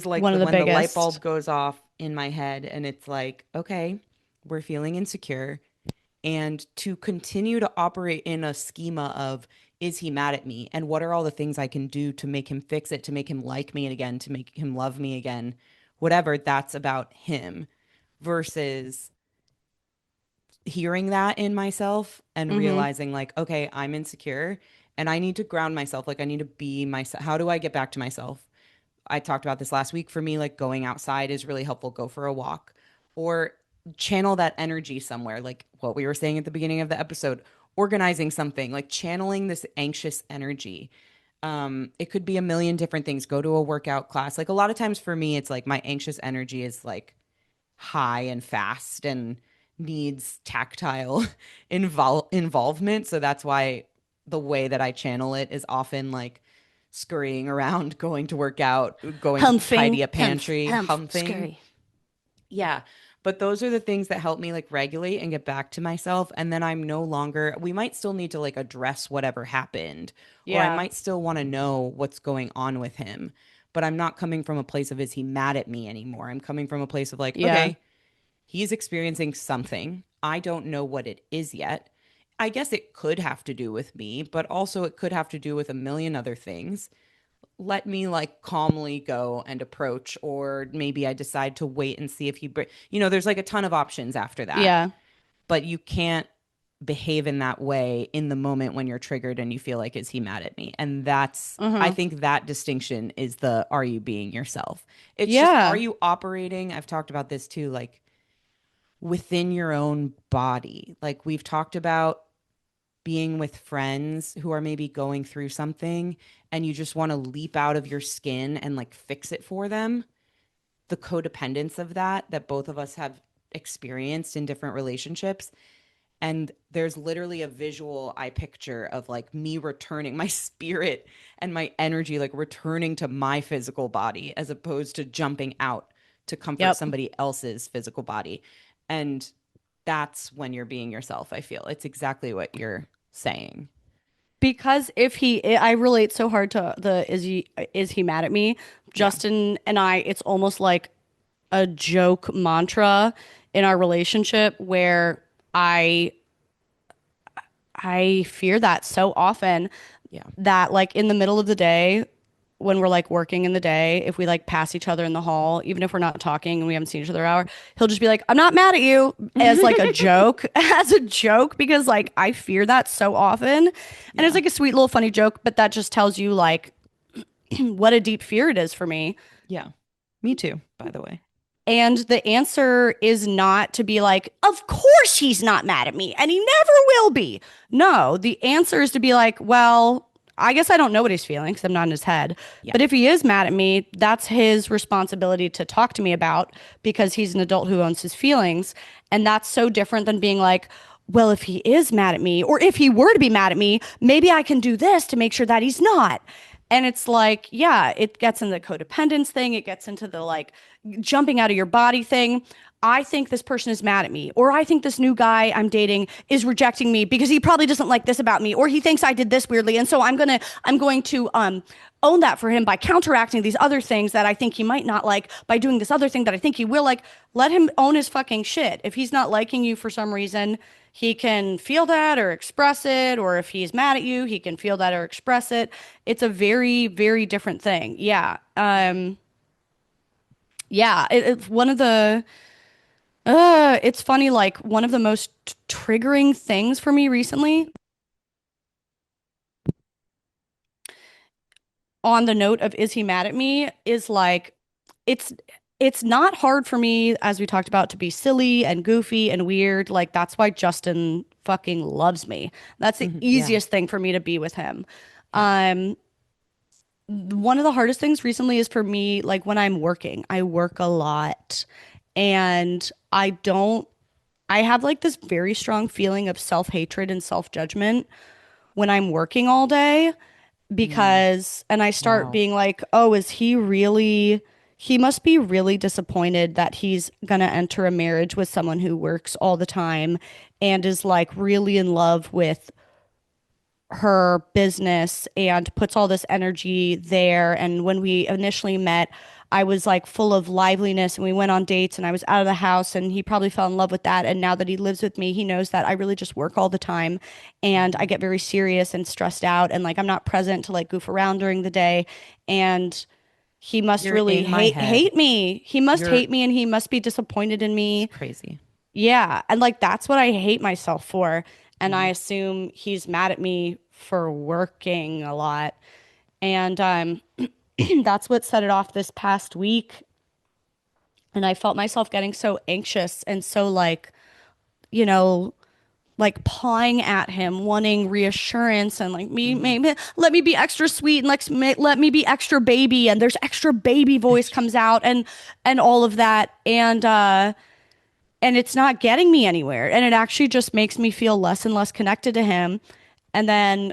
like One the of the when the light biggest. bulb goes off in my head and it's like, okay, we're feeling insecure and to continue to operate in a schema of is he mad at me and what are all the things I can do to make him fix it, to make him like me again, to make him love me again, whatever, that's about him versus hearing that in myself and Mm-hmm. realizing like, okay, I'm insecure and I need to ground myself. Like I need to be myself. How do I get back to myself? I talked about this last week. For me, like going outside is really helpful. Go for a walk or channel that energy somewhere, like what we were saying at the beginning of the episode, organizing something, like channeling this anxious energy. It could be a million different things. Go to a workout class. Like a lot of times for me, it's like my anxious energy is like high and fast and needs tactile involvement. So that's why the way that I channel it is often like scurrying around, going to work out, going to Humping, tidy a humph, pantry, humph, humping. scurry. Yeah. But those are the things that help me like regulate and get back to myself. And then I'm no longer, we might still need to like address whatever happened, or I Yeah. might still want to know what's going on with him. But I'm not coming from a place of, is he mad at me anymore? I'm coming from a place of like, Yeah. okay, he's experiencing something. I don't know what it is yet. I guess it could have to do with me, but also it could have to do with a million other things. Let me like calmly go and approach, or maybe I decide to wait and see if there's like a ton of options after that, Yeah. but you can't behave in that way in the moment when you're triggered and you feel like, is he mad at me? And I Uh-huh. think that distinction is the, are you being yourself? It's just, are Yeah. you operating? I've talked about this too, like within your own body. Like we've talked about being with friends who are maybe going through something and you just want to leap out of your skin and like fix it for them. The codependence of that both of us have experienced in different relationships. And there's literally a visual I picture of like me returning, my spirit and my energy, like returning to my physical body as opposed to jumping out to comfort Yep. somebody else's physical body. And that's when you're being yourself, I feel. It's exactly what you're saying. Because if he, I relate so hard to the is he mad at me? Yeah. Justin and I, it's almost like a joke mantra in our relationship where I I fear that so often Yeah. that like in the middle of the day when we're like working in the day, if we like pass each other in the hall, even if we're not talking and we haven't seen each other an hour, he'll just be like, "I'm not mad at you," as like a joke, as a joke, because like I fear that so often. And it's Yeah. like a sweet little funny joke, but that just tells you like what a deep fear it is for me. Yeah. Me too, by the way. And the answer is not to be like, of course he's not mad at me and he never will be. No, the answer is to be like, well, I guess I don't know what he's feeling because I'm not in his head. Yeah. But if he is mad at me, that's his responsibility to talk to me about because he's an adult who owns his feelings. And that's so different than being like, well, if he is mad at me, or if he were to be mad at me, maybe I can do this to make sure that he's not. And it's like, yeah, it gets into the codependence thing. It gets into the like jumping out of your body thing. I think this person is mad at me, or I think this new guy I'm dating is rejecting me because he probably doesn't like this about me, or he thinks I did this weirdly, and so I'm going to own that for him by counteracting these other things that I think he might not like by doing this other thing that I think he will like. Let him own his fucking shit. If he's not liking you for some reason, he can feel that or express it, or if he's mad at you, he can feel that or express it. It's a very, very different thing. Yeah. Yeah, it's one of the it's funny, like one of the most triggering things for me recently on the note of is he mad at me is like it's it's not hard for me, as we talked about, to be silly and goofy and weird. Like that's why Justin fucking loves me. That's the Yeah. easiest thing for me to be with him. Yeah. Um, one of the hardest things recently is for me, like when I'm working, I work a lot and I have like this very strong feeling of self-hatred and self-judgment when I'm working all day Mm. and I start Wow. being like, oh, he must be really disappointed that he's gonna enter a marriage with someone who works all the time and is like really in love with her business and puts all this energy there. And when we initially met, I was like full of liveliness and we went on dates and I was out of the house and he probably fell in love with that. And now that he lives with me, he knows that I really just work all the time and I Mm. get very serious and stressed out and like I'm not present to like goof around during the day. And he must You're really in my head. hate me. He must You're hate me and he must be disappointed in It's me. crazy. Yeah. And like that's what I hate myself for. And I Mm. assume he's mad at me for working a lot. And that's what set it off this past week. And I felt myself getting so anxious and so like, you know, like pawing at him, wanting reassurance and like me, Hmm. maybe let me be extra sweet and like let me be extra baby. And there's extra baby voice Extra. comes out and all of that. And it's not getting me anywhere. And it actually just makes me feel less and less connected to him. And then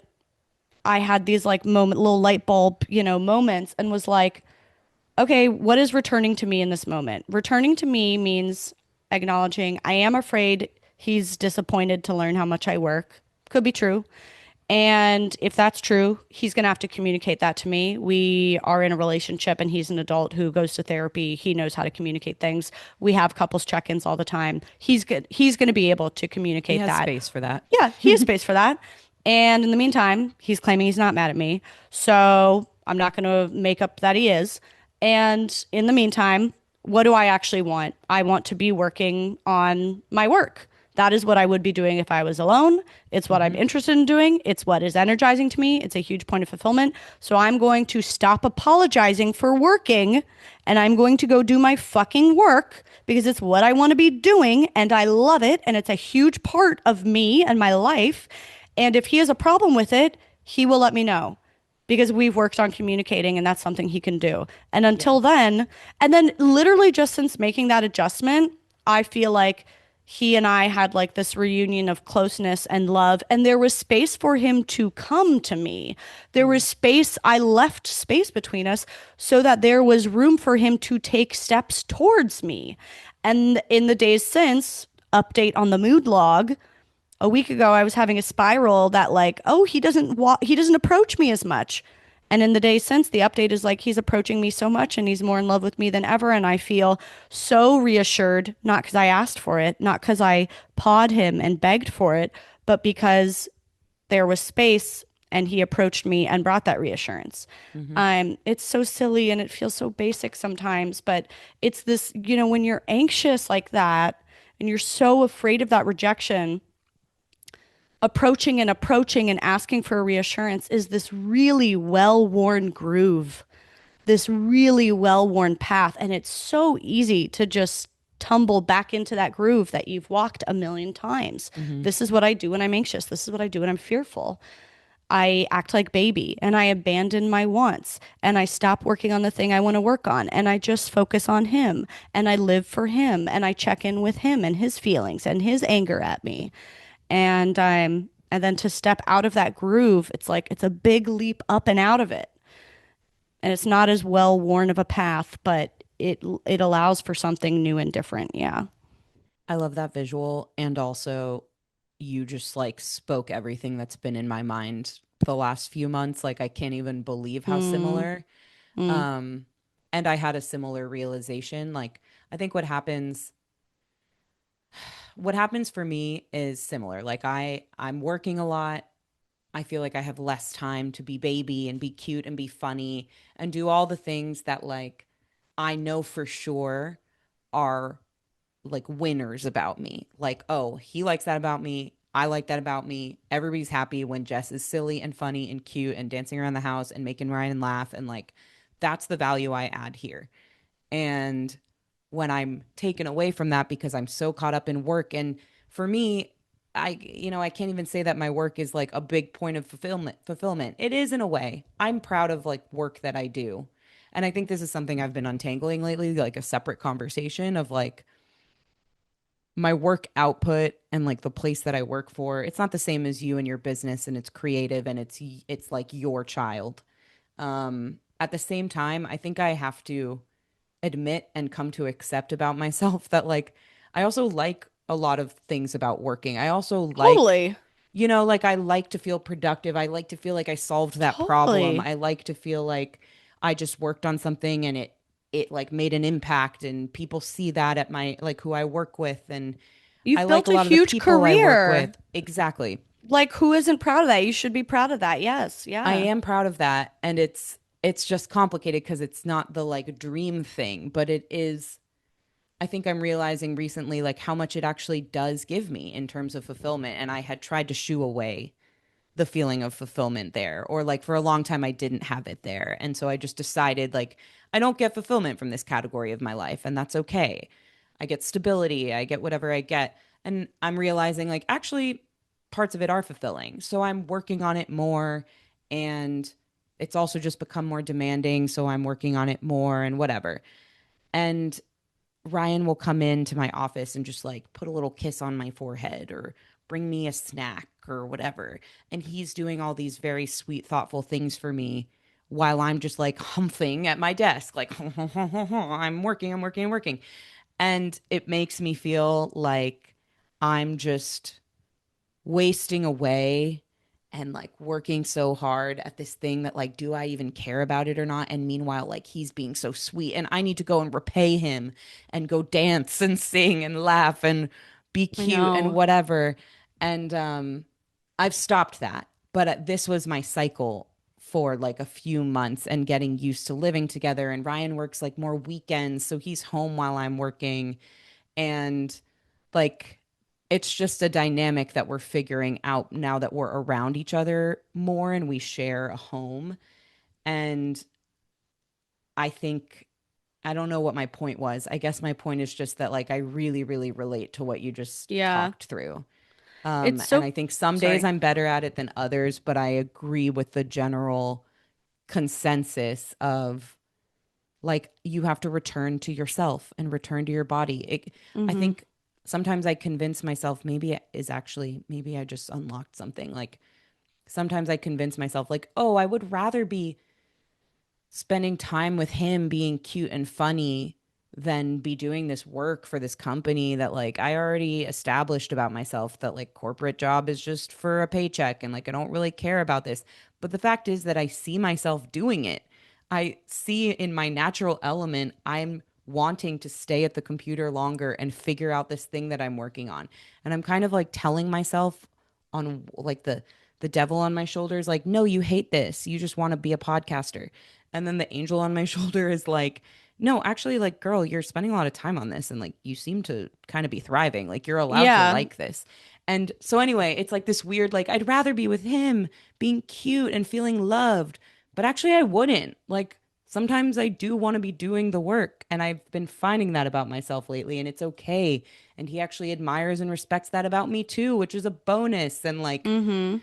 I had these like little light bulb, moments and was like, okay, what is returning to me in this moment? Returning to me means acknowledging I am afraid he's disappointed to learn how much I work. Could be true. And if that's true, he's going to have to communicate that to me. We are in a relationship and he's an adult who goes to therapy. He knows how to communicate things. We have couples check-ins all the time. He's good. He's going to be able to He communicate has that. space for that. Yeah, he has space for that. And in the meantime, he's claiming he's not mad at me. So I'm not going to make up that he is. And in the meantime, what do I actually want? I want to be working on my work. That is what I would be doing if I was alone. It's what I'm Hmm. interested in doing. It's what is energizing to me. It's a huge point of fulfillment. So I'm going to stop apologizing for working and I'm going to go do my fucking work because it's what I want to be doing and I love it and it's a huge part of me and my life. And if he has a problem with it, he will let me know because we've worked on communicating and that's something he can do. And Yeah. until then, and then literally just since making that adjustment, I feel like he and I had like this reunion of closeness and love, and there was space for him to come to me. There was Mm. space, I left space between us so that there was room for him to take steps towards me. And in the days since, update on the mood log, a week ago I was having a spiral that like, oh, he doesn't approach me as much. And in the days since, the update is like he's approaching me so much and he's more in love with me than ever. And I feel so reassured, not because I asked for it, not because I pawed him and begged for it, but because there was space and he approached me and brought that reassurance. Hmm. It's so silly and it feels so basic sometimes, but it's this, when you're anxious like that and you're so afraid of that rejection, approaching and asking for a reassurance is this really well-worn groove, this really well-worn path. And it's so easy to just tumble back into that groove that you've walked a million times. Hmm. This is what I do when I'm anxious. This is what I do when I'm fearful. I act like baby and I abandon my wants and I stop working on the thing I want to work on and I just focus on him and I live for him and I check in with him and his feelings and his anger at me. And then to step out of that groove, it's like it's a big leap up and out of it. And it's not as well worn of a path, but it allows for something new and different. Yeah. I love that visual. And also, you just like spoke everything that's been in my mind the last few months. Like, I can't even believe how Mm, similar. mm. Um, and I had a similar realization. Like, I think what happens for me is similar. Like, I'm working a lot. I feel like I have less time to be baby and be cute and be funny and do all the things that like I know for sure are like winners about me. Like, oh, he likes that about me. I like that about me. Everybody's happy when Jess is silly and funny and cute and dancing around the house and making Ryan laugh. And like, that's the value I add here. And when I'm taken away from that because I'm so caught up in work, and for me, I can't even say that my work is like a big point of fulfillment. It is in a way. I'm proud of like work that I do. And I think this is something I've been untangling lately, like a separate conversation of like my work output and like the place that I work for. It's not the same as you and your business, and it's creative and it's like your child. At the same time, I think I have to admit and come to accept about myself that like I also like a lot of things about working. I also like, Totally. like I like to feel productive. I like to feel like I solved that problem. Totally. I like to feel like I just worked on something and it like made an impact and people see that at my like who I work with, and I You've like built a a lot of the huge people I work with. career. Exactly. Like, who isn't proud of that? You should be proud of that. Yes. I Yeah. am proud of that, and it's just complicated because it's not the like dream thing, but it is. I think I'm realizing recently like how much it actually does give me in terms of fulfillment, and I had tried to shoo away the feeling of fulfillment there, or like for a long time I didn't have it there. And so I just decided like I don't get fulfillment from this category of my life, and that's okay. I get stability, I get whatever I get. And I'm realizing like actually parts of it are fulfilling. So I'm working on it more, and it's also just become more demanding, so I'm working on it more and whatever. And Ryan will come into my office and just like put a little kiss on my forehead or bring me a snack or whatever. And he's doing all these very sweet, thoughtful things for me while I'm just like humping at my desk, like, I'm working, I'm working, I'm working. And it makes me feel like I'm just wasting away and like working so hard at this thing that like do I even care about it or not, and meanwhile like he's being so sweet and I need to go and repay him and go dance and sing and laugh and be I cute and know. whatever. And I've stopped that, but this was my cycle for like a few months and getting used to living together. And Ryan works like more weekends, so he's home while I'm working. And like it's just a dynamic that we're figuring out now that we're around each other more and we share a home. And I think I don't know what my point was. I guess my point is just that like I really, really relate to what you just Yeah. talked through. It's And so, I think some days sorry. I'm better at it than others, but I agree with the general consensus of like you have to return to yourself and return to your body. I Mm-hmm. think sometimes I convince myself maybe it is actually maybe I just unlocked something. Like sometimes I convince myself like, "Oh, I would rather be spending time with him being cute and funny than be doing this work for this company that like I already established about myself that like corporate job is just for a paycheck and like I don't really care about this." But the fact is that I see myself doing it. I see in my natural element I'm wanting to stay at the computer longer and figure out this thing that I'm working on. And I'm kind of like telling myself on like the devil on my shoulders like, "No, you hate this. You just want to be a podcaster." And then the angel on my shoulder is like, "No, actually, like, girl, you're spending a lot of time on this and like you seem to kind of be thriving. Like, you're allowed to Yeah. like this." And so, anyway, it's like this weird, like, I'd rather be with him being cute and feeling loved, but actually, I wouldn't. Like, sometimes I do want to be doing the work. And I've been finding that about myself lately, and it's okay. And he actually admires and respects that about me too, which is a bonus. And like, Mm-hmm.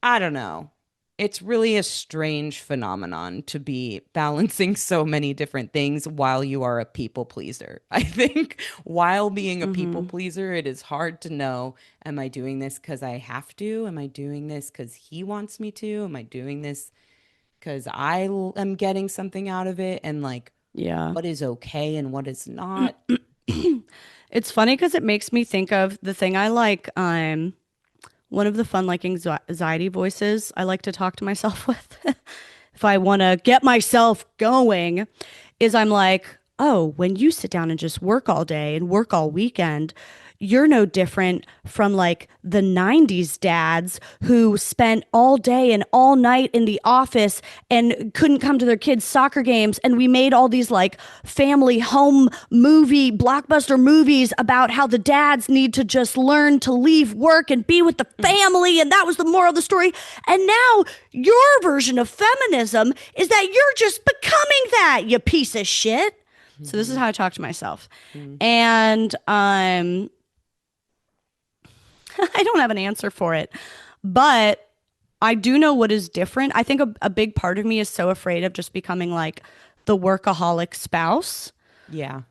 I don't know. It's really a strange phenomenon to be balancing so many different things while you are a people pleaser. I think while being a people Mm-hmm. pleaser, it is hard to know, am I doing this because I have to? Am I doing this because he wants me to? Am I doing this because am getting something out of it? And like, Yeah. what is okay and what is not? It's funny because it makes me think of the thing I like. One of the fun, like anxiety voices I like to talk to myself with if I want to get myself going is I'm like, oh, when you sit down and just work all day and work all weekend, you're no different from like the 90s dads who spent all day and all night in the office and couldn't come to their kids' soccer games. And we made all these like family home movie, blockbuster movies about how the dads need to just learn to leave work and be with the family. And that was the moral of the story. And now your version of feminism is that you're just becoming that, you piece of shit. So this is Mhm. how I talk to myself. Mhm. And I don't have an answer for it, but I do know what is different. I think a big part of me is so afraid of just becoming like the workaholic spouse Yeah.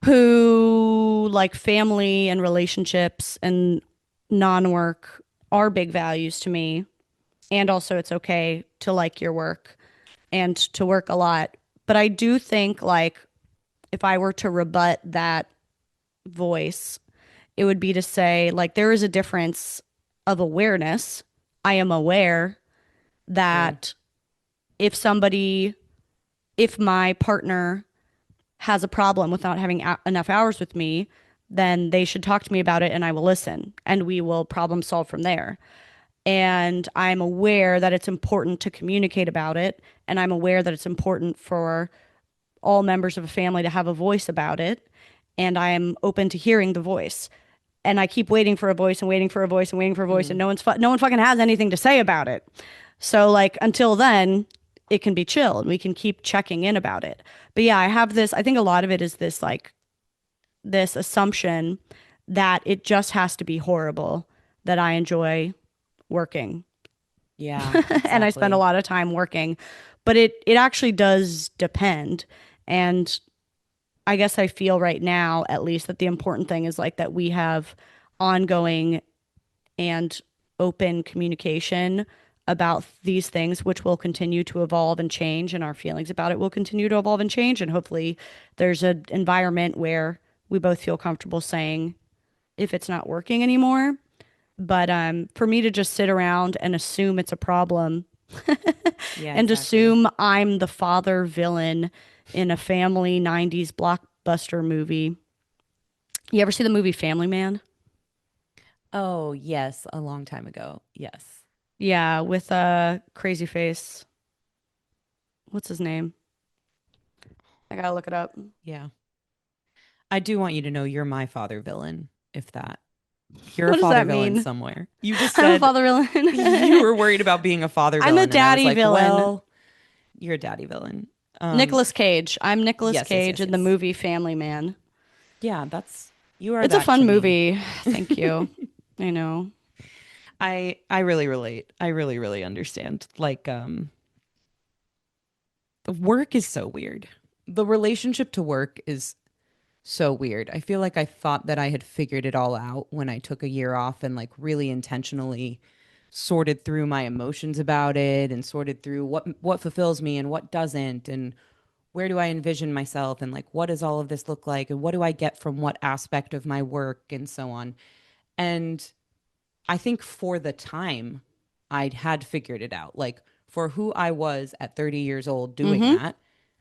who like family and relationships and non-work are big values to me. And also it's okay to like your work and to work a lot. But I do think like if I were to rebut that voice, it would be to say, like, there is a difference of awareness. I am aware True. that if somebody, if my partner has a problem with not having enough hours with me, then they should talk to me about it and I will listen and we will problem solve from there. And I'm aware that it's important to communicate about it. And I'm aware that it's important for all members of a family to have a voice about it. And I am open to hearing the voice. and I keep waiting for a voice and waiting for a voice and waiting for a voice, and Mm. no one fucking has anything to say about it. So like until then, it can be chill and we can keep checking in about it. But yeah, I have this. I think a lot of it is this like this assumption that it just has to be horrible that I enjoy working Yeah, and I spend a exactly. lot of time working, but it actually does depend. And I guess I feel right now, at least, that the important thing is like that we have ongoing and open communication about these things, which will continue to evolve and change, and our feelings about it will continue to evolve and change. And hopefully, there's an environment where we both feel comfortable saying if it's not working anymore. But for me to just sit around and assume it's a problem Yeah, and exactly. assume I'm the father villain in a family 90s blockbuster movie. You ever see the movie Family Man? Oh, yes, a long time ago. Yes. Yeah, with a crazy face. What's his name? I gotta look it up. Yeah. I do want you to know you're my father villain, if that. You're a What does father that villain mean? somewhere. You just I'm a said father you villain. were worried about being a father I'm a villain, and I was daddy like, villain. well, you're a daddy villain. Nicolas Cage. I'm Nicolas Yes, yes, Cage yes, in the yes. movie Family Man. Yeah, you are It's a that fun to me. movie. Thank you. I know. I really relate. I really, really understand. Like, the work is so weird. The relationship to work is so weird. I feel like I thought that I had figured it all out when I took a year off and like really intentionally sorted through my emotions about it and sorted through what fulfills me and what doesn't and where do I envision myself and like what does all of this look like and what do I get from what aspect of my work and so on. And I think for the time I had figured it out. Like for who I was at 30 years old doing Mm-hmm. that,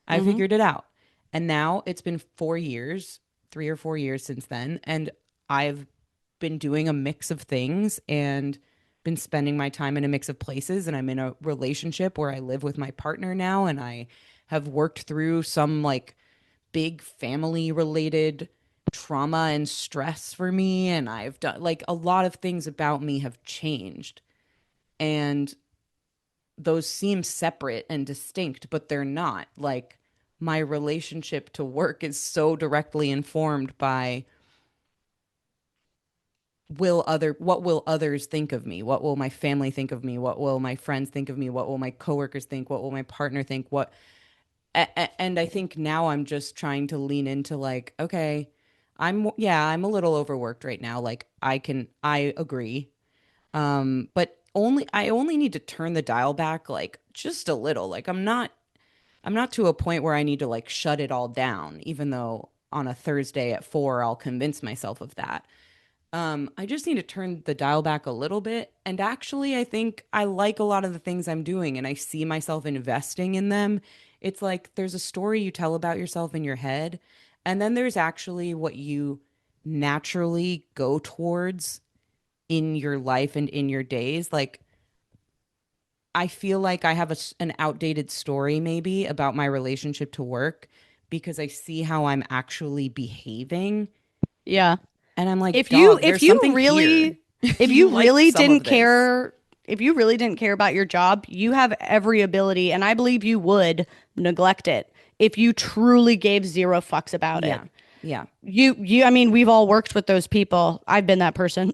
I Mm-hmm. figured it out. And now it's been 4 years, 3 or 4 years since then. And I've been doing a mix of things and been spending my time in a mix of places. And I'm in a relationship where I live with my partner now. And I have worked through some like big family related trauma and stress for me. And I've done like a lot of things about me have changed. And those seem separate and distinct, but they're not. Like my relationship to work is so directly informed by what will others think of me? What will my family think of me? What will my friends think of me? What will my coworkers think? What will my partner think? And I think now I'm just trying to lean into like, okay, I'm a little overworked right now. Like I agree. But I only need to turn the dial back like just a little. Like I'm not to a point where I need to like shut it all down, even though on a Thursday at 4 I'll convince myself of that. I just need to turn the dial back a little bit. And actually, I think I like a lot of the things I'm doing and I see myself investing in them. It's like there's a story you tell about yourself in your head, and then there's actually what you naturally go towards in your life and in your days. Like, I feel like I have an outdated story maybe about my relationship to work because I see how I'm actually behaving. Yeah. And I'm like, If you dog, if there's you something here. really if You you like really some didn't of this. care if you really didn't care about your job, you have every ability, and I believe you would neglect it if you truly gave zero fucks about Yeah. it. Yeah. I mean, we've all worked with those people. I've been that person.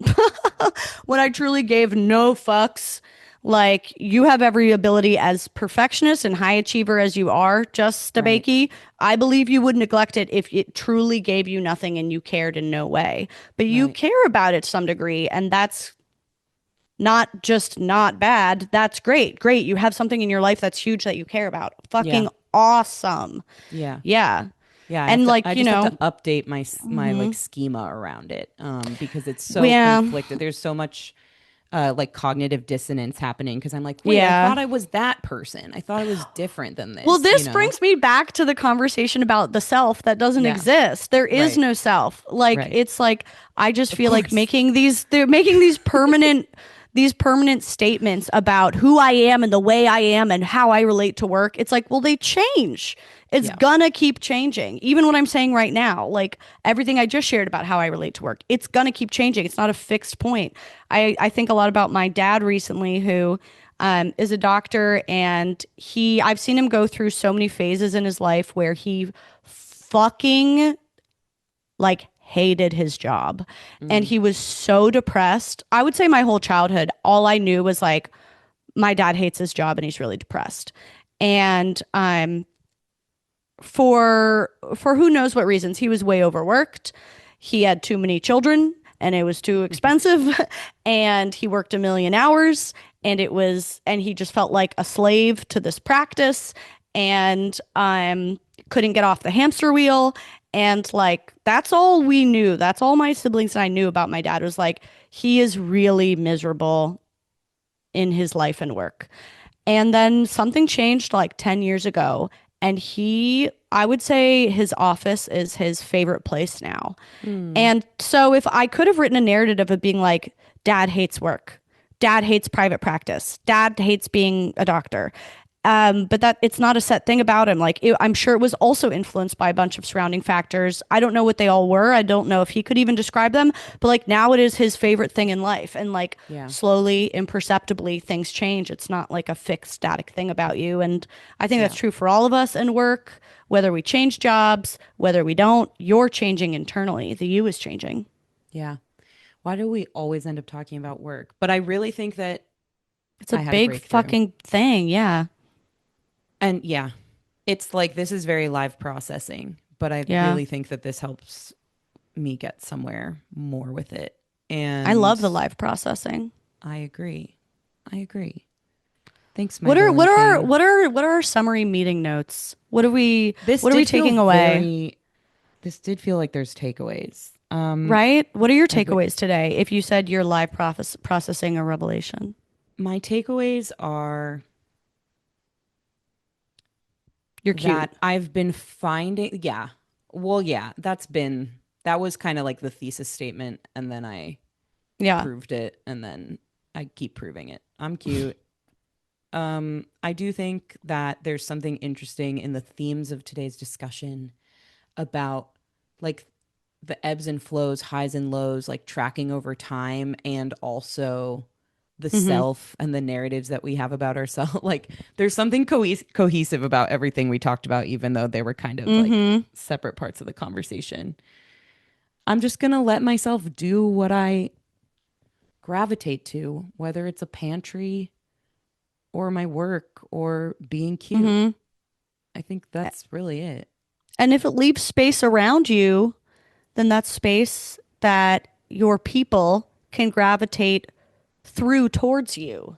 When I truly gave no fucks, like you have every ability as perfectionist and high achiever as you are, Jess Right. DeBakey. I believe you would neglect it if it truly gave you nothing and you cared in no way. But you Right. care about it to some degree, and that's not just not bad. That's great. Great. You have something in your life that's huge that you care about. Yeah. Fucking awesome. Yeah. Yeah. Yeah. And I like, just have to update my like schema around it because it's so yeah. conflicted. There's so much like cognitive dissonance happening because I'm like, wait, I Yeah. thought I was that person. I thought I was different than Well, this, you this know? brings me back to the conversation about the self that doesn't Yeah. exist. There is Right. no self. Like Right. it's like I just Of feel like course. they're making these permanent these permanent statements about who I am and the way I am and how I relate to work. It's like, well, they change. It's Yeah. gonna keep changing. Even what I'm saying right now, like everything I just shared about how I relate to work, it's gonna keep changing. It's not a fixed point. I think a lot about my dad recently, who is a doctor, and I've seen him go through so many phases in his life where he fucking like hated his job. And Mm. he was so depressed. I would say my whole childhood, all I knew was like, my dad hates his job and he's really depressed. And for who knows what reasons, he was way overworked. He had too many children and it was too expensive. And he worked a million hours, and he just felt like a slave to this practice, and couldn't get off the hamster wheel. And like that's all we knew. That's all my siblings and I knew about my dad, was like he is really miserable in his life and work. And then something changed like 10 years ago. And I would say his office is his favorite place now. Mm. And so if I could have written a narrative of being like, dad hates work, dad hates private practice, dad hates being a doctor. But that it's not a set thing about him. I'm sure it was also influenced by a bunch of surrounding factors. I don't know what they all were. I don't know if he could even describe them. But like now it is his favorite thing in life. And like Yeah. slowly, imperceptibly, things change. It's not like a fixed, static thing about you. And I think Yeah. that's true for all of us in work. Whether we change jobs, whether we don't, you're changing internally. The you is changing. Yeah. Why do we always end up talking about work? But I really think that It's a I had a big breakthrough. fucking thing. Yeah. And yeah, it's like this is very live processing, but I Yeah. really think that this helps me get somewhere more with it. I And love the live processing. I agree. I agree. Thanks, my What are villain what are king. what are what are our summary meeting notes? This What are we did feel taking away? very, this did feel like there's takeaways. Right? What are your I would, takeaways today if you said you're live processing a revelation? my takeaways are You're cute. that I've been finding, yeah, well, yeah, that was kind of like the thesis statement. And then I Yeah. proved it. And then I keep proving it. I'm cute. I do think that there's something interesting in the themes of today's discussion about like the ebbs and flows, highs and lows, like tracking over time, and also the Mm-hmm. self and the narratives that we have about ourselves. Like there's something cohesive about everything we talked about, even though they were kind of like Mm-hmm. separate parts of the conversation. I'm just going to let myself do what I gravitate to, whether it's a pantry or my work or being cute. Mm-hmm. I think that's really it. And if it leaves space around you, then that's space that your people can gravitate through towards you.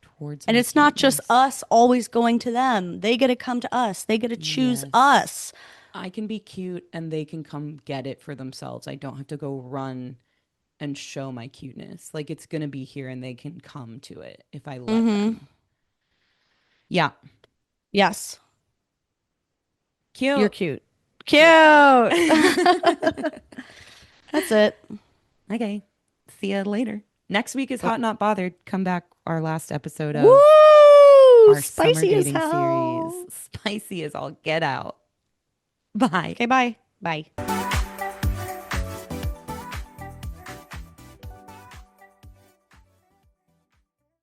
Towards And my it's not just cuteness. us always going to them. They get to come to us. They get to choose Yes. us. I can be cute and they can come get it for themselves. I don't have to go run and show my cuteness. Like it's going to be here and they can come to it if I let Mm-hmm. them. Yeah. Yes. You're Cute. cute. Cute. Cute. That's it. Okay. See you later. Next week is Oh. Hot Not Bothered. Come back, our last episode of Woo! our summer Spicy as dating series. hell. Spicy as all get out. Bye. Okay, bye. Bye.